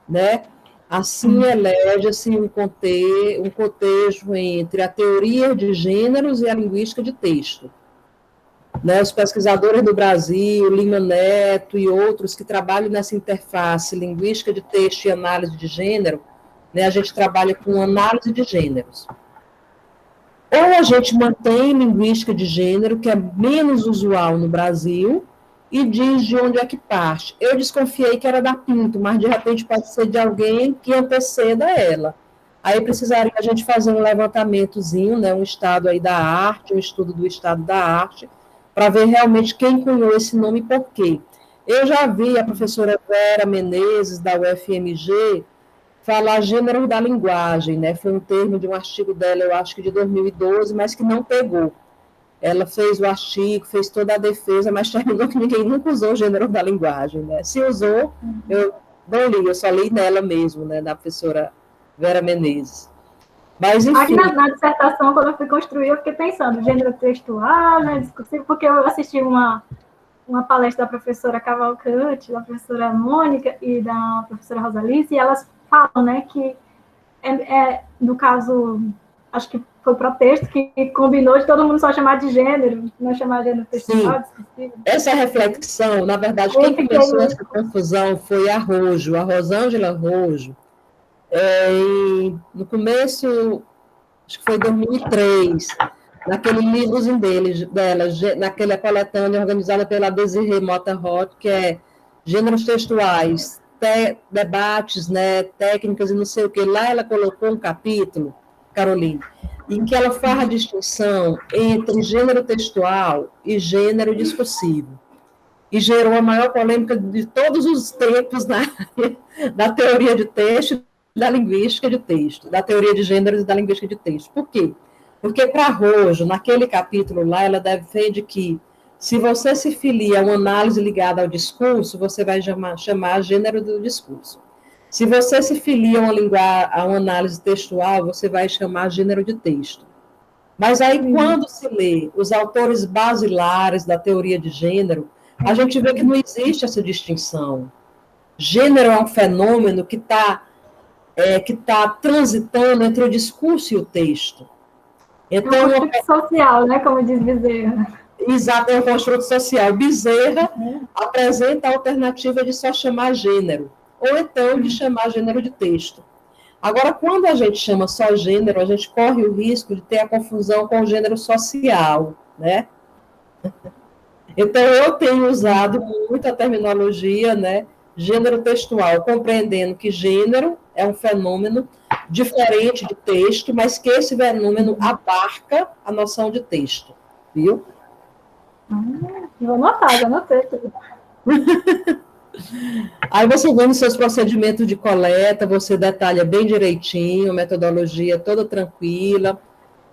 né? Assim, elege-se um contexto entre a teoria de gêneros e a linguística de texto. Né, os pesquisadores do Brasil, Lima Neto e outros que trabalham nessa interface linguística de texto e análise de gênero, né, a gente trabalha com análise de gêneros. Ou a gente mantém linguística de gênero, que é menos usual no Brasil, e diz de onde é que parte. Eu desconfiei que era da Pinto, mas de repente pode ser de alguém que anteceda ela. Aí precisaria a gente fazer um levantamentozinho, né, um estado aí da arte, um estudo do estado da arte, para ver realmente quem cunhou esse nome e por quê. Eu já vi a professora Vera Menezes, da UFMG, falar gênero da linguagem, né, foi um termo de um artigo dela, eu acho que de 2012, mas que não pegou. Ela fez o artigo, fez toda a defesa, mas terminou que ninguém nunca usou o gênero da linguagem, né? Se usou, eu não li, eu só li nela mesmo, né, da professora Vera Menezes. Mas, enfim...
Aqui na dissertação, quando eu fui construir, eu fiquei pensando, gênero textual, né, discursivo, porque eu assisti uma palestra da professora Cavalcante, da professora Mônica e da professora Rosalice, e elas falam, né, que no caso, acho que foi o protesto que combinou de todo mundo só chamar de gênero, não chamar de gênero textual, discursivo.
Essa reflexão, na verdade, quem começou essa confusão foi a Rosângela Rojo. No começo, acho que foi 2003, naquele livrozinho dela, naquela coletânea organizada pela Desirê Mota Roth, que é Gêneros Textuais, debates, né, técnicas e não sei o que. Lá ela colocou um capítulo, Carolina, em que ela faz a distinção entre gênero textual e gênero discursivo. E gerou a maior polêmica de todos os tempos na área da teoria de texto e da linguística de texto, da teoria de gêneros e da linguística de texto. Por quê? Porque para Rojo, naquele capítulo lá, ela defende que Se você se filia a uma análise ligada ao discurso, você vai chamar gênero do discurso. Se você se filia a uma análise textual, você vai chamar gênero de texto. Mas aí, quando se lê os autores basilares da teoria de gênero, a gente vê que não existe essa distinção. Gênero é um fenômeno que está transitando entre o discurso e o texto. Então,
é um construto social, né, como diz Bezerra.
Exato, é um construto social. Bezerra apresenta a alternativa de só chamar gênero, ou então de chamar gênero de texto. Agora, quando a gente chama só gênero, a gente corre o risco de ter a confusão com o gênero social, né? Então, eu tenho usado muito a terminologia, né, gênero textual, compreendendo que gênero é um fenômeno diferente de texto, mas que esse fenômeno abarca a noção de texto, viu?
Vou anotar, já anotei tudo.
Aí você vê nos seus procedimentos de coleta, você detalha bem direitinho, metodologia toda tranquila,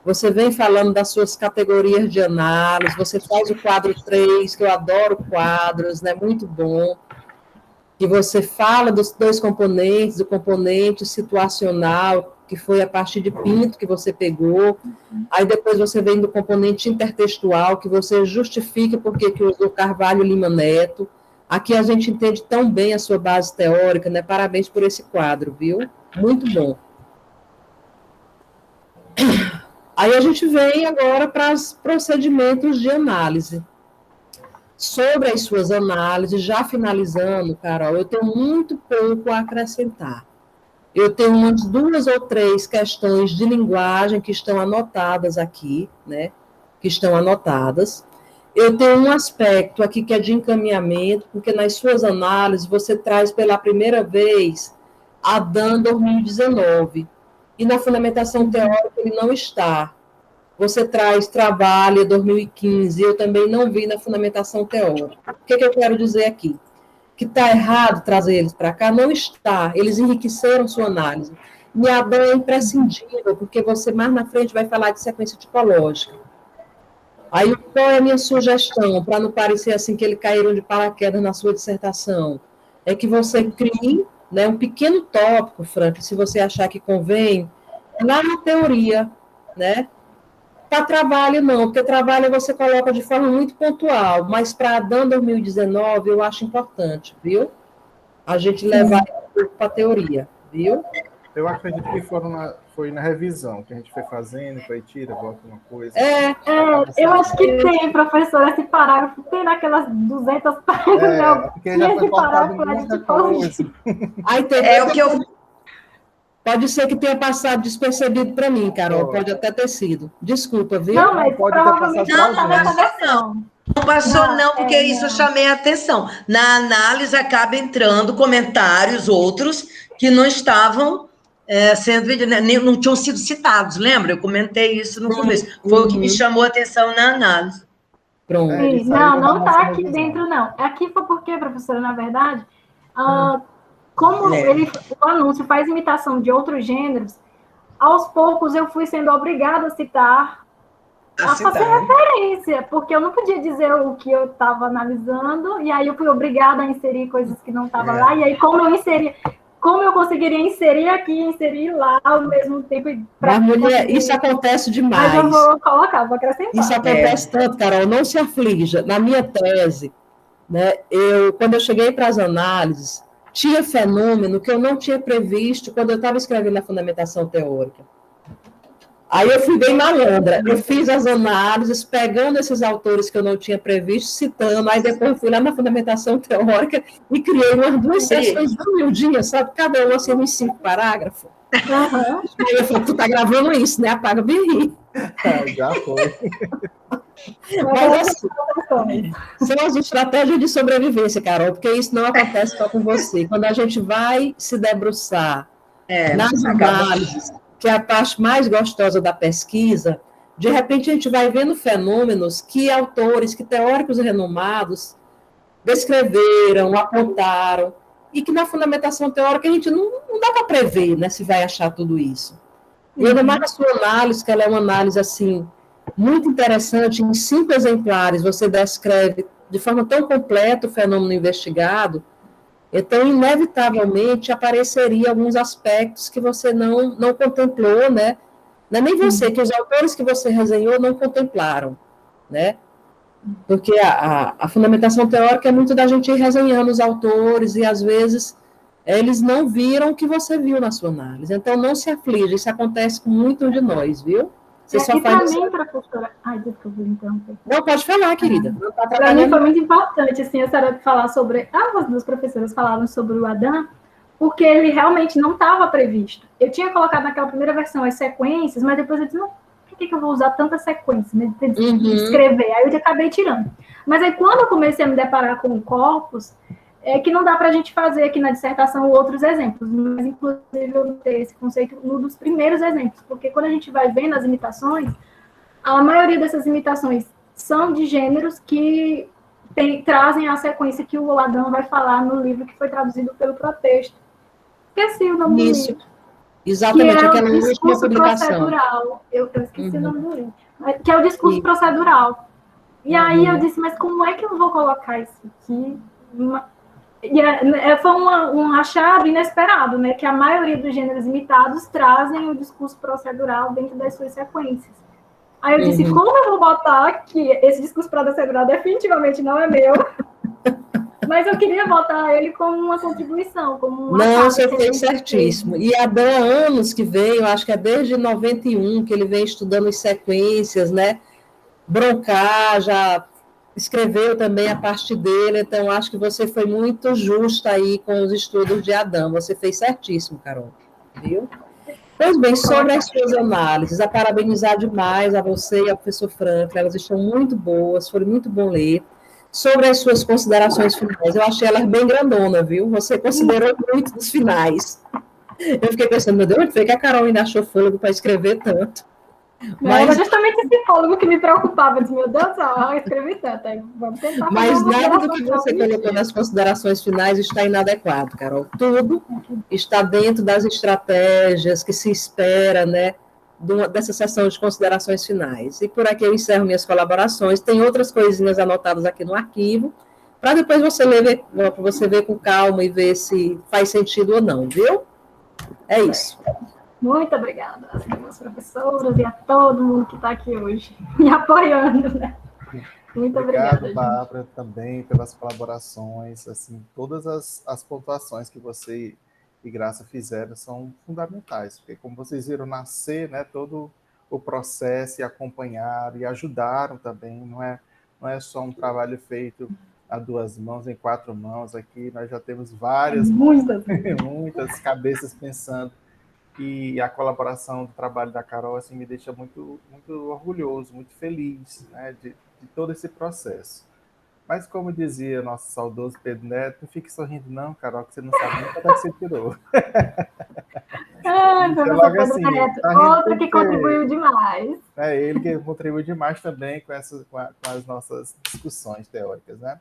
você vem falando das suas categorias de análise, você faz o quadro 3, que eu adoro quadros, né, muito bom, que você fala dos dois componentes, o componente situacional, que foi a partir de Pinto que você pegou, aí depois você vem do componente intertextual, que você justifica porque que usou Carvalho Lima Neto. Aqui a gente entende tão bem a sua base teórica, né? Parabéns por esse quadro, viu? Muito bom. Aí a gente vem agora para os procedimentos de análise. Sobre as suas análises, já finalizando, Carol, eu tenho muito pouco a acrescentar. Eu tenho umas 2 ou 3 questões de linguagem que estão anotadas aqui, né? Que estão anotadas. Eu tenho um aspecto aqui que é de encaminhamento, porque nas suas análises você traz pela primeira vez a DAN 2019, e na fundamentação teórica ele não está. Você traz Trabalho 2015, eu também não vi na fundamentação teórica. O que eu quero dizer aqui? Que está errado trazer eles para cá? Não está, eles enriqueceram sua análise. E a DAN é imprescindível, porque você mais na frente vai falar de sequência tipológica. Aí, qual é a minha sugestão, para não parecer assim que eles caíram de paraquedas na sua dissertação? É que você crie, né, um pequeno tópico, Frank, se você achar que convém, lá na teoria, né? Para trabalho, não, porque trabalho você coloca de forma muito pontual, mas para a DAN 2019 eu acho importante, viu? A gente levar para a teoria, viu?
Eu acredito que foi na revisão que a gente foi fazendo, foi tira, bota uma coisa.
Eu acho que tem, professora, esse parágrafo, tem naquelas 200 páginas.
Porque já foi cortado muita coisa.
Aí tem,
o que eu...
Pode ser que tenha passado despercebido para mim, Carol, pode até ter sido. Desculpa, viu?
Não, mas
pode ter
provavelmente
passado
não está na conversão.
Não passou, não, porque isso eu chamei a atenção. Na análise acaba entrando comentários, outros, que não estavam sendo, não tinham sido citados, lembra? Eu comentei isso no começo. Foi o que me chamou a atenção na análise.
Pronto.
Não está aqui dentro, não. Aqui foi porque, professora, na verdade, como o anúncio faz imitação de outros gêneros, aos poucos eu fui sendo obrigada a citar, a fazer referência, porque eu não podia dizer o que eu estava analisando, e aí eu fui obrigada a inserir coisas que não estavam lá, e aí como eu conseguiria inserir aqui e inserir lá ao mesmo tempo?
Mas, mulher, isso acontece demais.
Mas eu vou colocar, vou acrescentar.
Isso acontece tanto, Carol, não se aflija. Na minha tese, né, quando eu cheguei para as análises, tinha fenômeno que eu não tinha previsto quando eu estava escrevendo a fundamentação teórica. Aí eu fui bem malandra, eu fiz as análises, pegando esses autores que eu não tinha previsto, citando, aí depois eu fui lá na fundamentação teórica e criei umas 2 sessões bem miudinhas, sabe? Cada um assim, uns 5 parágrafos. Uhum. Aí eu falei, tu tá gravando isso, né? Apaga bem.
Já foi.
Mas assim, são as estratégias de sobrevivência, Carol, porque isso não acontece só com você. Quando a gente vai se debruçar nas análises, que é a parte mais gostosa da pesquisa, de repente a gente vai vendo fenômenos que autores, que teóricos renomados descreveram, apontaram, e que na fundamentação teórica a gente não dá para prever, né, se vai achar tudo isso. E ainda mais na sua análise, que ela é uma análise assim, muito interessante, em 5 exemplares, você descreve de forma tão completa o fenômeno investigado, então, inevitavelmente, apareceria alguns aspectos que você não contemplou, né? Não é nem você, que os autores que você resenhou não contemplaram, né? Porque a fundamentação teórica é muito da gente ir resenhando os autores e, às vezes, eles não viram o que você viu na sua análise. Então, não se aflige, isso acontece com muitos de nós, viu? Você só
E
faz
para
isso.
mim, professora... Ai, desculpa, então.
Não, pode falar, querida. Não tá
Para mim
atrapalhando.
foi muito importante, assim, a senhora falar sobre... Ambas duas professoras falaram sobre o Adam, porque ele realmente não estava previsto. Eu tinha colocado naquela primeira versão as sequências, mas depois eu disse, não, por que eu vou usar tanta sequência, né, de escrever? Aí eu acabei tirando. Mas aí quando eu comecei a me deparar com o corpus, é que não dá para a gente fazer aqui na dissertação outros exemplos, mas inclusive eu notei esse conceito um dos primeiros exemplos, porque quando a gente vai vendo as imitações, a maioria dessas imitações são de gêneros que trazem a sequência que o Adão vai falar no livro que foi traduzido pelo Protexto. Esqueci o nome do livro.
Exatamente,
que é
aquela
o discurso
publicação.
procedural. Eu esqueci o nome do livro. Que é o discurso procedural. E aí eu disse, mas como é que eu vou colocar isso aqui? Foi um achado inesperado, né? Que a maioria dos gêneros imitados trazem o discurso procedural dentro das suas sequências. Aí eu disse, como eu vou botar que esse discurso procedural definitivamente não é meu, mas eu queria botar ele como uma contribuição, como uma...
Não, você fez certíssimo. E há anos que vem, eu acho que é desde 91, que ele vem estudando as sequências, né? Broncar já escreveu também a parte dele, então acho que você foi muito justa aí com os estudos de Adão. Você fez certíssimo, Carol. Viu? Pois bem, sobre as suas análises, a parabenizar demais a você e ao professor Franklin, elas estão muito boas, foi muito bom ler. Sobre as suas considerações finais, eu achei elas bem grandona, viu? Você considerou muito dos finais. Eu fiquei pensando, meu Deus, onde foi que a Carol ainda achou fôlego para escrever tanto?
Mas era justamente esse fôlego que me preocupava. Eu disse, meu Deus do céu, eu escrevi tanto. Aí vamos tentar.
Mas nada do que você colocou nas considerações finais está inadequado, Carol. Tudo está dentro das estratégias que se espera, né, dessa sessão de considerações finais. E por aqui eu encerro minhas colaborações. Tem outras coisinhas anotadas aqui no arquivo, para depois você ler, para você ver com calma e ver se faz sentido ou não, viu? É isso.
Muito obrigada às minhas professoras e a todo mundo que está aqui hoje me apoiando, né? Muito obrigada.
Obrigado, Bárbara, também pelas colaborações. Assim, todas as pontuações que você e Graça fizeram são fundamentais, porque como vocês viram nascer, né, todo o processo e acompanharam e ajudaram também, não é só um trabalho feito a 2 mãos, em 4 mãos aqui, nós já temos várias, muitas cabeças pensando. E a colaboração do trabalho da Carol assim, me deixa muito, muito orgulhoso, muito feliz, né, de todo esse processo. Mas, como dizia nosso saudoso Pedro Neto, não fique sorrindo não, Carol, que você não sabe nem quando você tirou.
Então, logo assim, Neto, outro que contribuiu demais.
É ele que contribuiu demais também com as nossas discussões teóricas, né?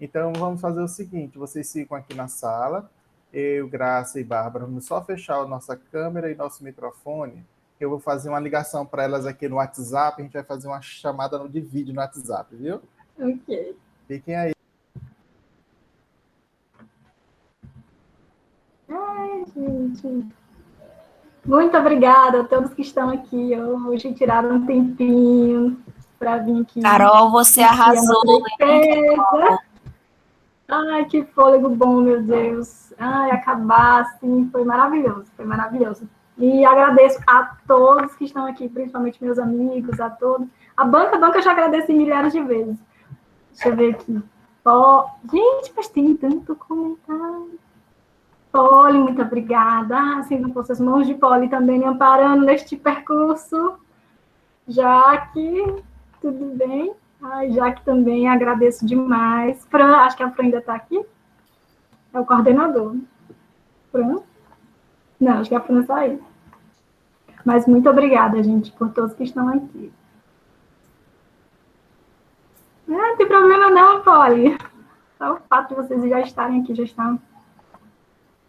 Então, vamos fazer o seguinte, vocês ficam aqui na sala, eu, Graça e Bárbara, vamos só fechar a nossa câmera e nosso microfone. Eu vou fazer uma ligação para elas aqui no WhatsApp, a gente vai fazer uma chamada de vídeo no WhatsApp, viu?
Ok.
Fiquem aí.
Ai, gente. Muito obrigada a todos que estão aqui hoje, tiraram um tempinho para vir aqui.
Carol, você arrasou.
Ai, que fôlego bom, meu Deus. Ai, acabar assim, foi maravilhoso, foi maravilhoso. E agradeço a todos que estão aqui, principalmente meus amigos, a todos. A banca eu já agradeci milhares de vezes. Deixa eu ver aqui. Gente, mas tem tanto comentário. Poli, muito obrigada. Assim, não fosse as mãos de Poli também me amparando neste percurso. Jaque, tudo bem? Ai, Jaque também, agradeço demais. Fran, acho que a Fran ainda está aqui. É o coordenador. Fran? Não, acho que a Fran saiu. Mas muito obrigada, gente, por todos que estão aqui. Não tem problema não, Poli. Só o fato de vocês já estarem aqui, já estão...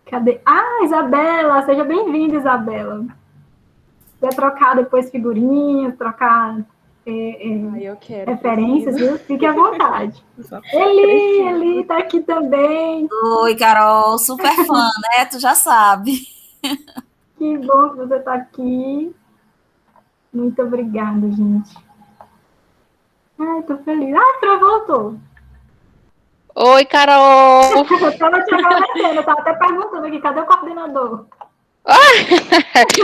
Cadê? Ah, Isabela, seja bem-vinda, Isabela. Vai trocar depois figurinhas, trocar
Eu quero.
referências,
preciso.
viu? Fique à vontade. Eli tá aqui também.
Oi, Carol, super fã, né? Tu já sabe.
Que bom que você tá aqui. Muito obrigada, gente. Ai, tô feliz. Ah, Fran voltou.
Oi, Carol!
Eu tava te agradecendo, eu tava até perguntando aqui, cadê o coordenador?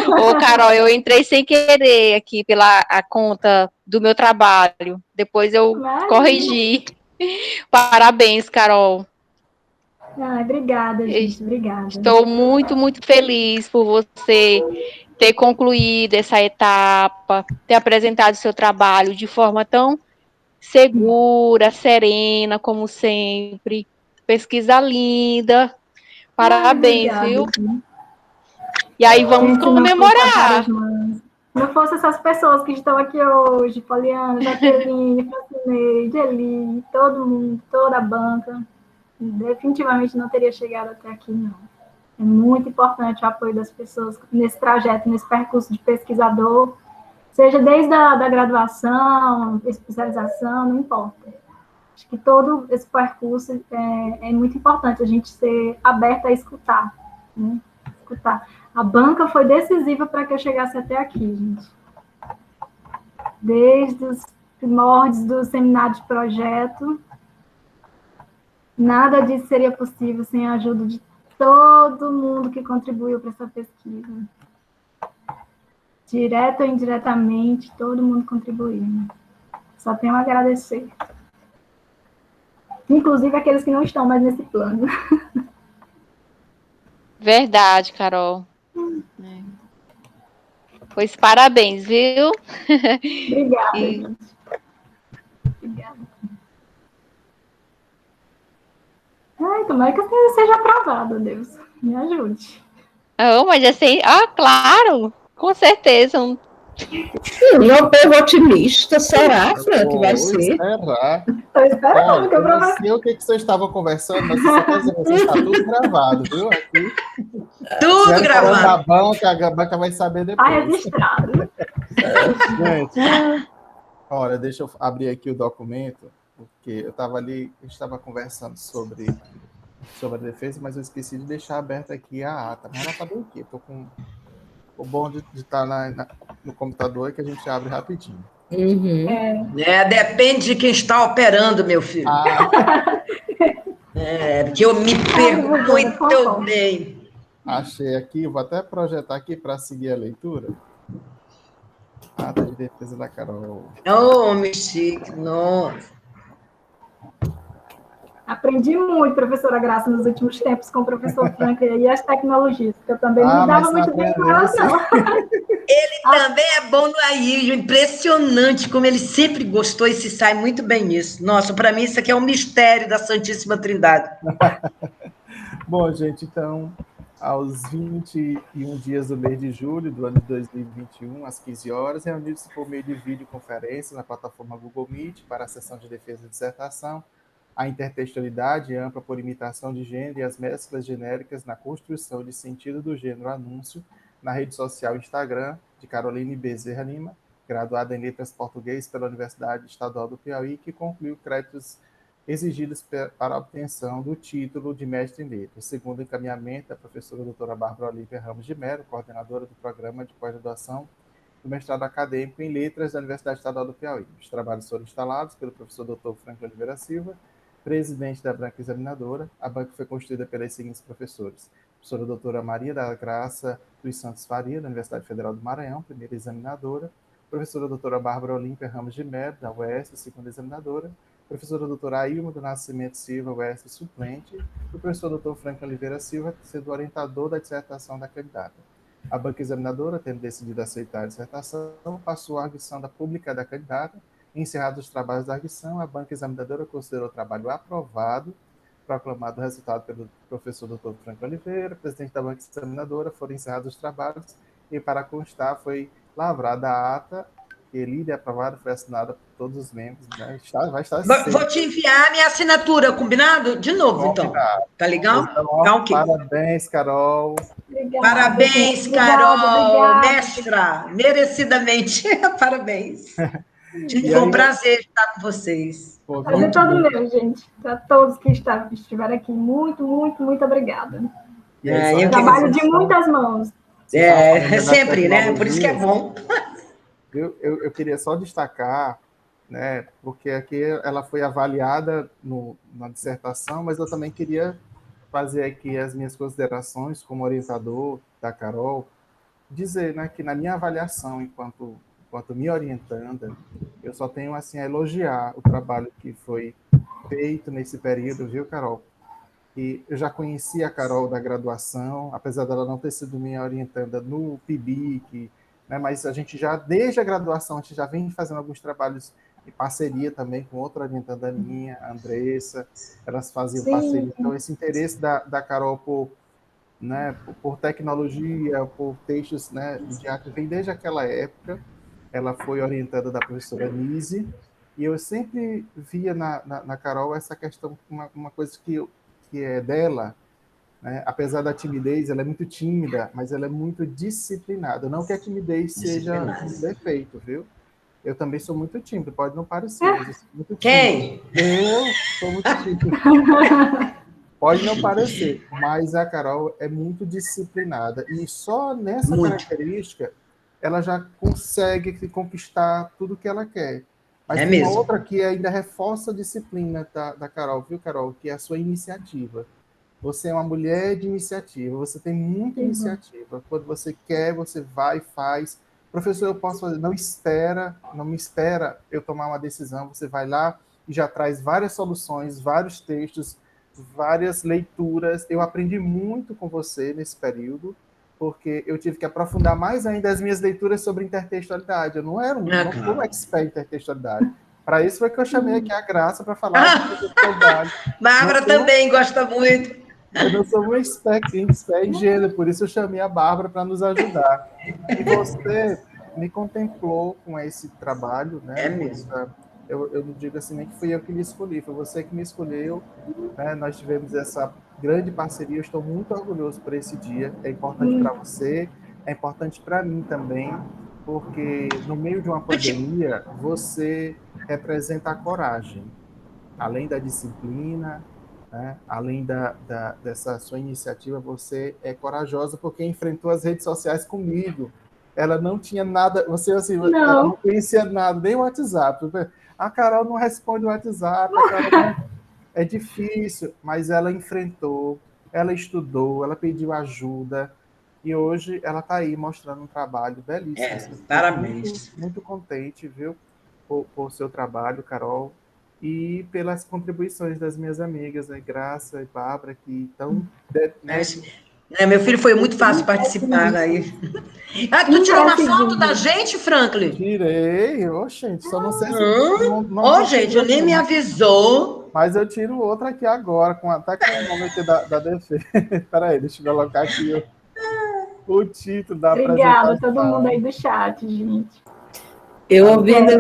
Ô, Carol, eu entrei sem querer aqui pela a conta do meu trabalho. Depois eu
Imagina.
corrigi. Parabéns, Carol.
Ai, obrigada, gente. Obrigada.
Estou muito, muito feliz por você ter concluído essa etapa, ter apresentado seu trabalho de forma tão segura, serena, como sempre. Pesquisa linda. Parabéns,
obrigada,
viu?
gente.
E aí vamos
Gente,
comemorar.
Não fosse essas pessoas que estão aqui hoje, Poliana, Jaqueline, Francineide, Eli, todo mundo, toda a banca, definitivamente não teria chegado até aqui, não. É muito importante o apoio das pessoas nesse trajeto, nesse percurso de pesquisador, seja desde a graduação, especialização, não importa. Acho que todo esse percurso é muito importante a gente ser aberto a escutar, né? Escutar. A banca foi decisiva para que eu chegasse até aqui, gente. Desde os primórdios do seminário de projeto, nada disso seria possível sem a ajuda de todo mundo que contribuiu para essa pesquisa. Direto ou indiretamente, todo mundo contribuiu. Só tenho a agradecer. Inclusive aqueles que não estão mais nesse plano.
Verdade, Carol. Pois parabéns, viu?
Obrigada. Gente. Obrigada. Ai, tomara que eu seja aprovada, Deus. Me ajude.
Oh, mas assim, claro, com certeza.
Meu povo otimista, será, Fran, que vai ser?
Será?
Estou esperando que eu
não sei o que vocês estavam conversando, mas só quer dizer, vocês está tudo gravado, viu? Aqui.
Tudo gravado.
A banca vai saber depois.
Está registrado.
Gente, olha, deixa eu abrir aqui o documento, porque eu estava ali, a gente estava conversando sobre a defesa, mas eu esqueci de deixar aberta aqui a ata. Mas ela está bem aqui, estou com... O bom de estar no computador é que a gente abre rapidinho.
Uhum.
Depende de quem está operando, meu filho. Porque eu me perco muito bem.
Achei aqui, vou até projetar aqui para seguir a leitura. Ata de defesa da Carol.
Oh, chique, nossa.
Aprendi muito, professora Graça, nos últimos tempos com o professor Franklin e as tecnologias, porque eu também não me dava muito bem com elas, não.
Ele também é bom no AIJ, impressionante como ele sempre gostou e se sai muito bem nisso. Nossa, para mim isso aqui é um mistério da Santíssima Trindade.
Bom, gente, então, aos 21 dias do mês de julho do ano de 2021, às 15 horas, reunidos por meio de videoconferência na plataforma Google Meet para a sessão de defesa de dissertação, a intertextualidade ampla por imitação de gênero e as mesclas genéricas na construção de sentido do gênero anúncio na rede social Instagram, de Caroline Bezerra Lima, graduada em Letras Português pela Universidade Estadual do Piauí, que concluiu créditos exigidos para a obtenção do título de mestre em letras. Segundo o encaminhamento da professora doutora Bárbara Olívia Ramos de Mello, coordenadora do programa de pós-graduação do mestrado acadêmico em letras da Universidade Estadual do Piauí. Os trabalhos foram instalados pelo professor Dr. Franklin Oliveira Silva, presidente da banca examinadora. A banca foi constituída pelas seguintes professores: professora doutora Maria da Graça dos Santos Faria, da Universidade Federal do Maranhão, primeira examinadora; professora doutora Bárbara Olímpia Ramos de Mello, da UES, segunda examinadora; professora doutora Ailma do Nascimento Silva, UES, suplente; e o professor doutor Franklin Oliveira Silva, sendo orientador da dissertação da candidata. A banca examinadora, tendo decidido aceitar a dissertação, passou à arguição da pública da candidata. Encerrados os trabalhos da arguição, a banca examinadora considerou o trabalho aprovado, proclamado o resultado pelo professor Dr. Franklin Oliveira, presidente da banca examinadora. Foram encerrados os trabalhos e, para constar, foi lavrada a ata, que lida e aprovada, foi assinada por todos os membros. Né? Vai estar
Vou te enviar a minha assinatura, combinado? De novo, então. Tá legal?
Então, okay. Parabéns, Carol.
Obrigada,
parabéns, Carol. Obrigada. Mestra, merecidamente. Parabéns. Foi um prazer estar com vocês.
Prazer todo meu, gente. Para todos que estiveram aqui, muito, muito, muito obrigada.
Eu
trabalho de muitas mãos.
Sempre, né? Por isso que é bom.
Eu queria só destacar, né, porque aqui ela foi avaliada na dissertação, mas eu também queria fazer aqui as minhas considerações como orientador da Carol, dizer, né, que na minha avaliação enquanto minha orientanda, eu só tenho assim a elogiar o trabalho que foi feito nesse período, viu, Carol? E eu já conheci a Carol da graduação, apesar dela não ter sido minha orientanda no PIBIC, né, mas a gente já, desde a graduação, a gente já vem fazendo alguns trabalhos em parceria também com outra orientanda minha, a Andressa, elas faziam parceria. Então, esse interesse da Carol por tecnologia, por textos, né, de arte, vem desde aquela época. Ela foi orientada da professora Nise, e eu sempre via na Carol essa questão, uma coisa que é dela, né? Apesar da timidez, ela é muito tímida, mas ela é muito disciplinada. Não que a timidez seja um defeito, viu? Eu também sou muito tímido, pode não parecer, mas eu sou muito tímido.
Quem?
Eu sou muito tímido. Pode não parecer, mas a Carol é muito disciplinada. E só nessa característica, ela já consegue conquistar tudo que ela quer. Mas tem uma outra que ainda reforça a disciplina da Carol, viu, Carol? Que é a sua iniciativa. Você é uma mulher de iniciativa, você tem muita iniciativa. Quando você quer, você vai e faz. Professor, eu posso fazer. Não me espera eu tomar uma decisão. Você vai lá e já traz várias soluções, vários textos, várias leituras. Eu aprendi muito com você nesse período, porque eu tive que aprofundar mais ainda as minhas leituras sobre intertextualidade. Eu não sou expert em intertextualidade. Para isso foi que eu chamei aqui a Graça para falar sobre intertextualidade.
Bárbara também gosta muito.
Eu não sou um expert em gênero, por isso eu chamei a Bárbara para nos ajudar. E você me contemplou com esse trabalho, né?
É mesmo.
Eu não digo assim nem que fui eu que me escolhi, foi você que me escolheu, né? Nós tivemos essa grande parceria, eu estou muito orgulhoso por esse dia. É importante para você, é importante para mim também, porque no meio de uma pandemia, você representa a coragem, além da disciplina, né? Além dessa sua iniciativa, você é corajosa porque enfrentou as redes sociais comigo. Ela não tinha nada, ela não conhecia nada, nem o WhatsApp. A Carol não responde o WhatsApp, é difícil, mas ela enfrentou, ela estudou, ela pediu ajuda, e hoje ela está aí mostrando um trabalho belíssimo.
Parabéns.
Muito contente, viu, por seu trabalho, Carol, e pelas contribuições das minhas amigas, né, Graça e Bárbara, que estão...
Meu filho, foi muito fácil participar aí. Tu tirou uma foto da gente, Franklin?
Tirei, gente, só não sei se...
gente, nem me avisou.
Mas eu tiro outra aqui agora, até com o nome aqui da defesa. Espera aí, deixa eu colocar aqui o título da apresentação.
Obrigada a todo mundo aí do chat, gente.
Eu ouvindo...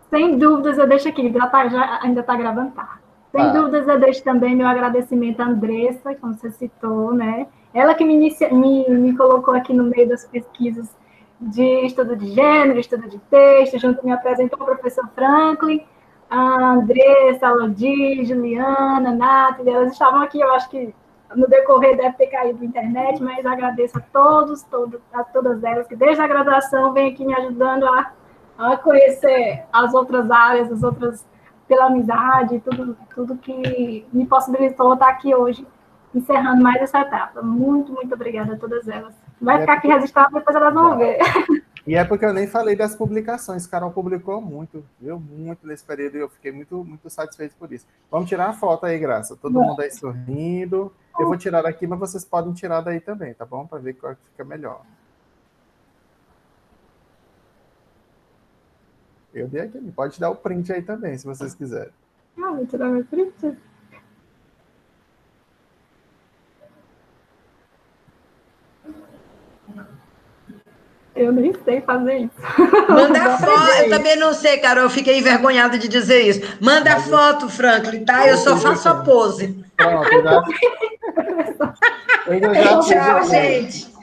Sem dúvidas, eu deixo aqui, ainda está gravando, tá? Sem dúvidas, eu deixo também meu agradecimento à Andressa, como você citou, né? Ela que me colocou aqui no meio das pesquisas de estudo de gênero, estudo de texto, junto me apresentou o professor Franklin, a Andressa, a Lodi, Juliana, Nathalie, elas estavam aqui, eu acho que no decorrer deve ter caído a internet, mas agradeço a todas elas que desde a graduação vêm aqui me ajudando a conhecer as outras áreas, as outras... pela amizade, tudo que me possibilitou estar aqui hoje, encerrando mais essa etapa. Muito, muito obrigada a todas elas. Vai ficar aqui registrado, depois elas vão ver.
E é porque eu nem falei das publicações. Carol publicou muito, viu? Muito nesse período, e eu fiquei muito, muito satisfeito por isso. Vamos tirar a foto aí, Graça. Todo mundo aí sorrindo. Eu vou tirar aqui, mas vocês podem tirar daí também, tá bom? Para ver qual fica melhor. Eu dei aqui, pode dar o print aí também, se vocês quiserem.
Vou tirar meu print. Eu nem sei fazer isso.
Manda foto, eu também não sei, Carol, eu fiquei envergonhada de dizer isso. Manda foto, Franklin, tá? Eu só faço a pose.
Pronto,
Tchau, gente.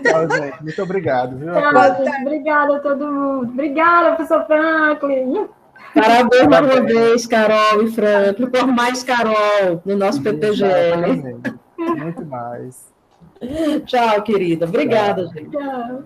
Tchau, gente. Muito obrigado, viu?
Tchau, gente. Obrigada a todo mundo. Obrigada, professor Franklin.
Parabéns mais uma vez, Carol e Franklin, por mais Carol no nosso PPGL.
Exatamente. Muito mais.
Tchau, querida. Obrigada, gente.
Tchau.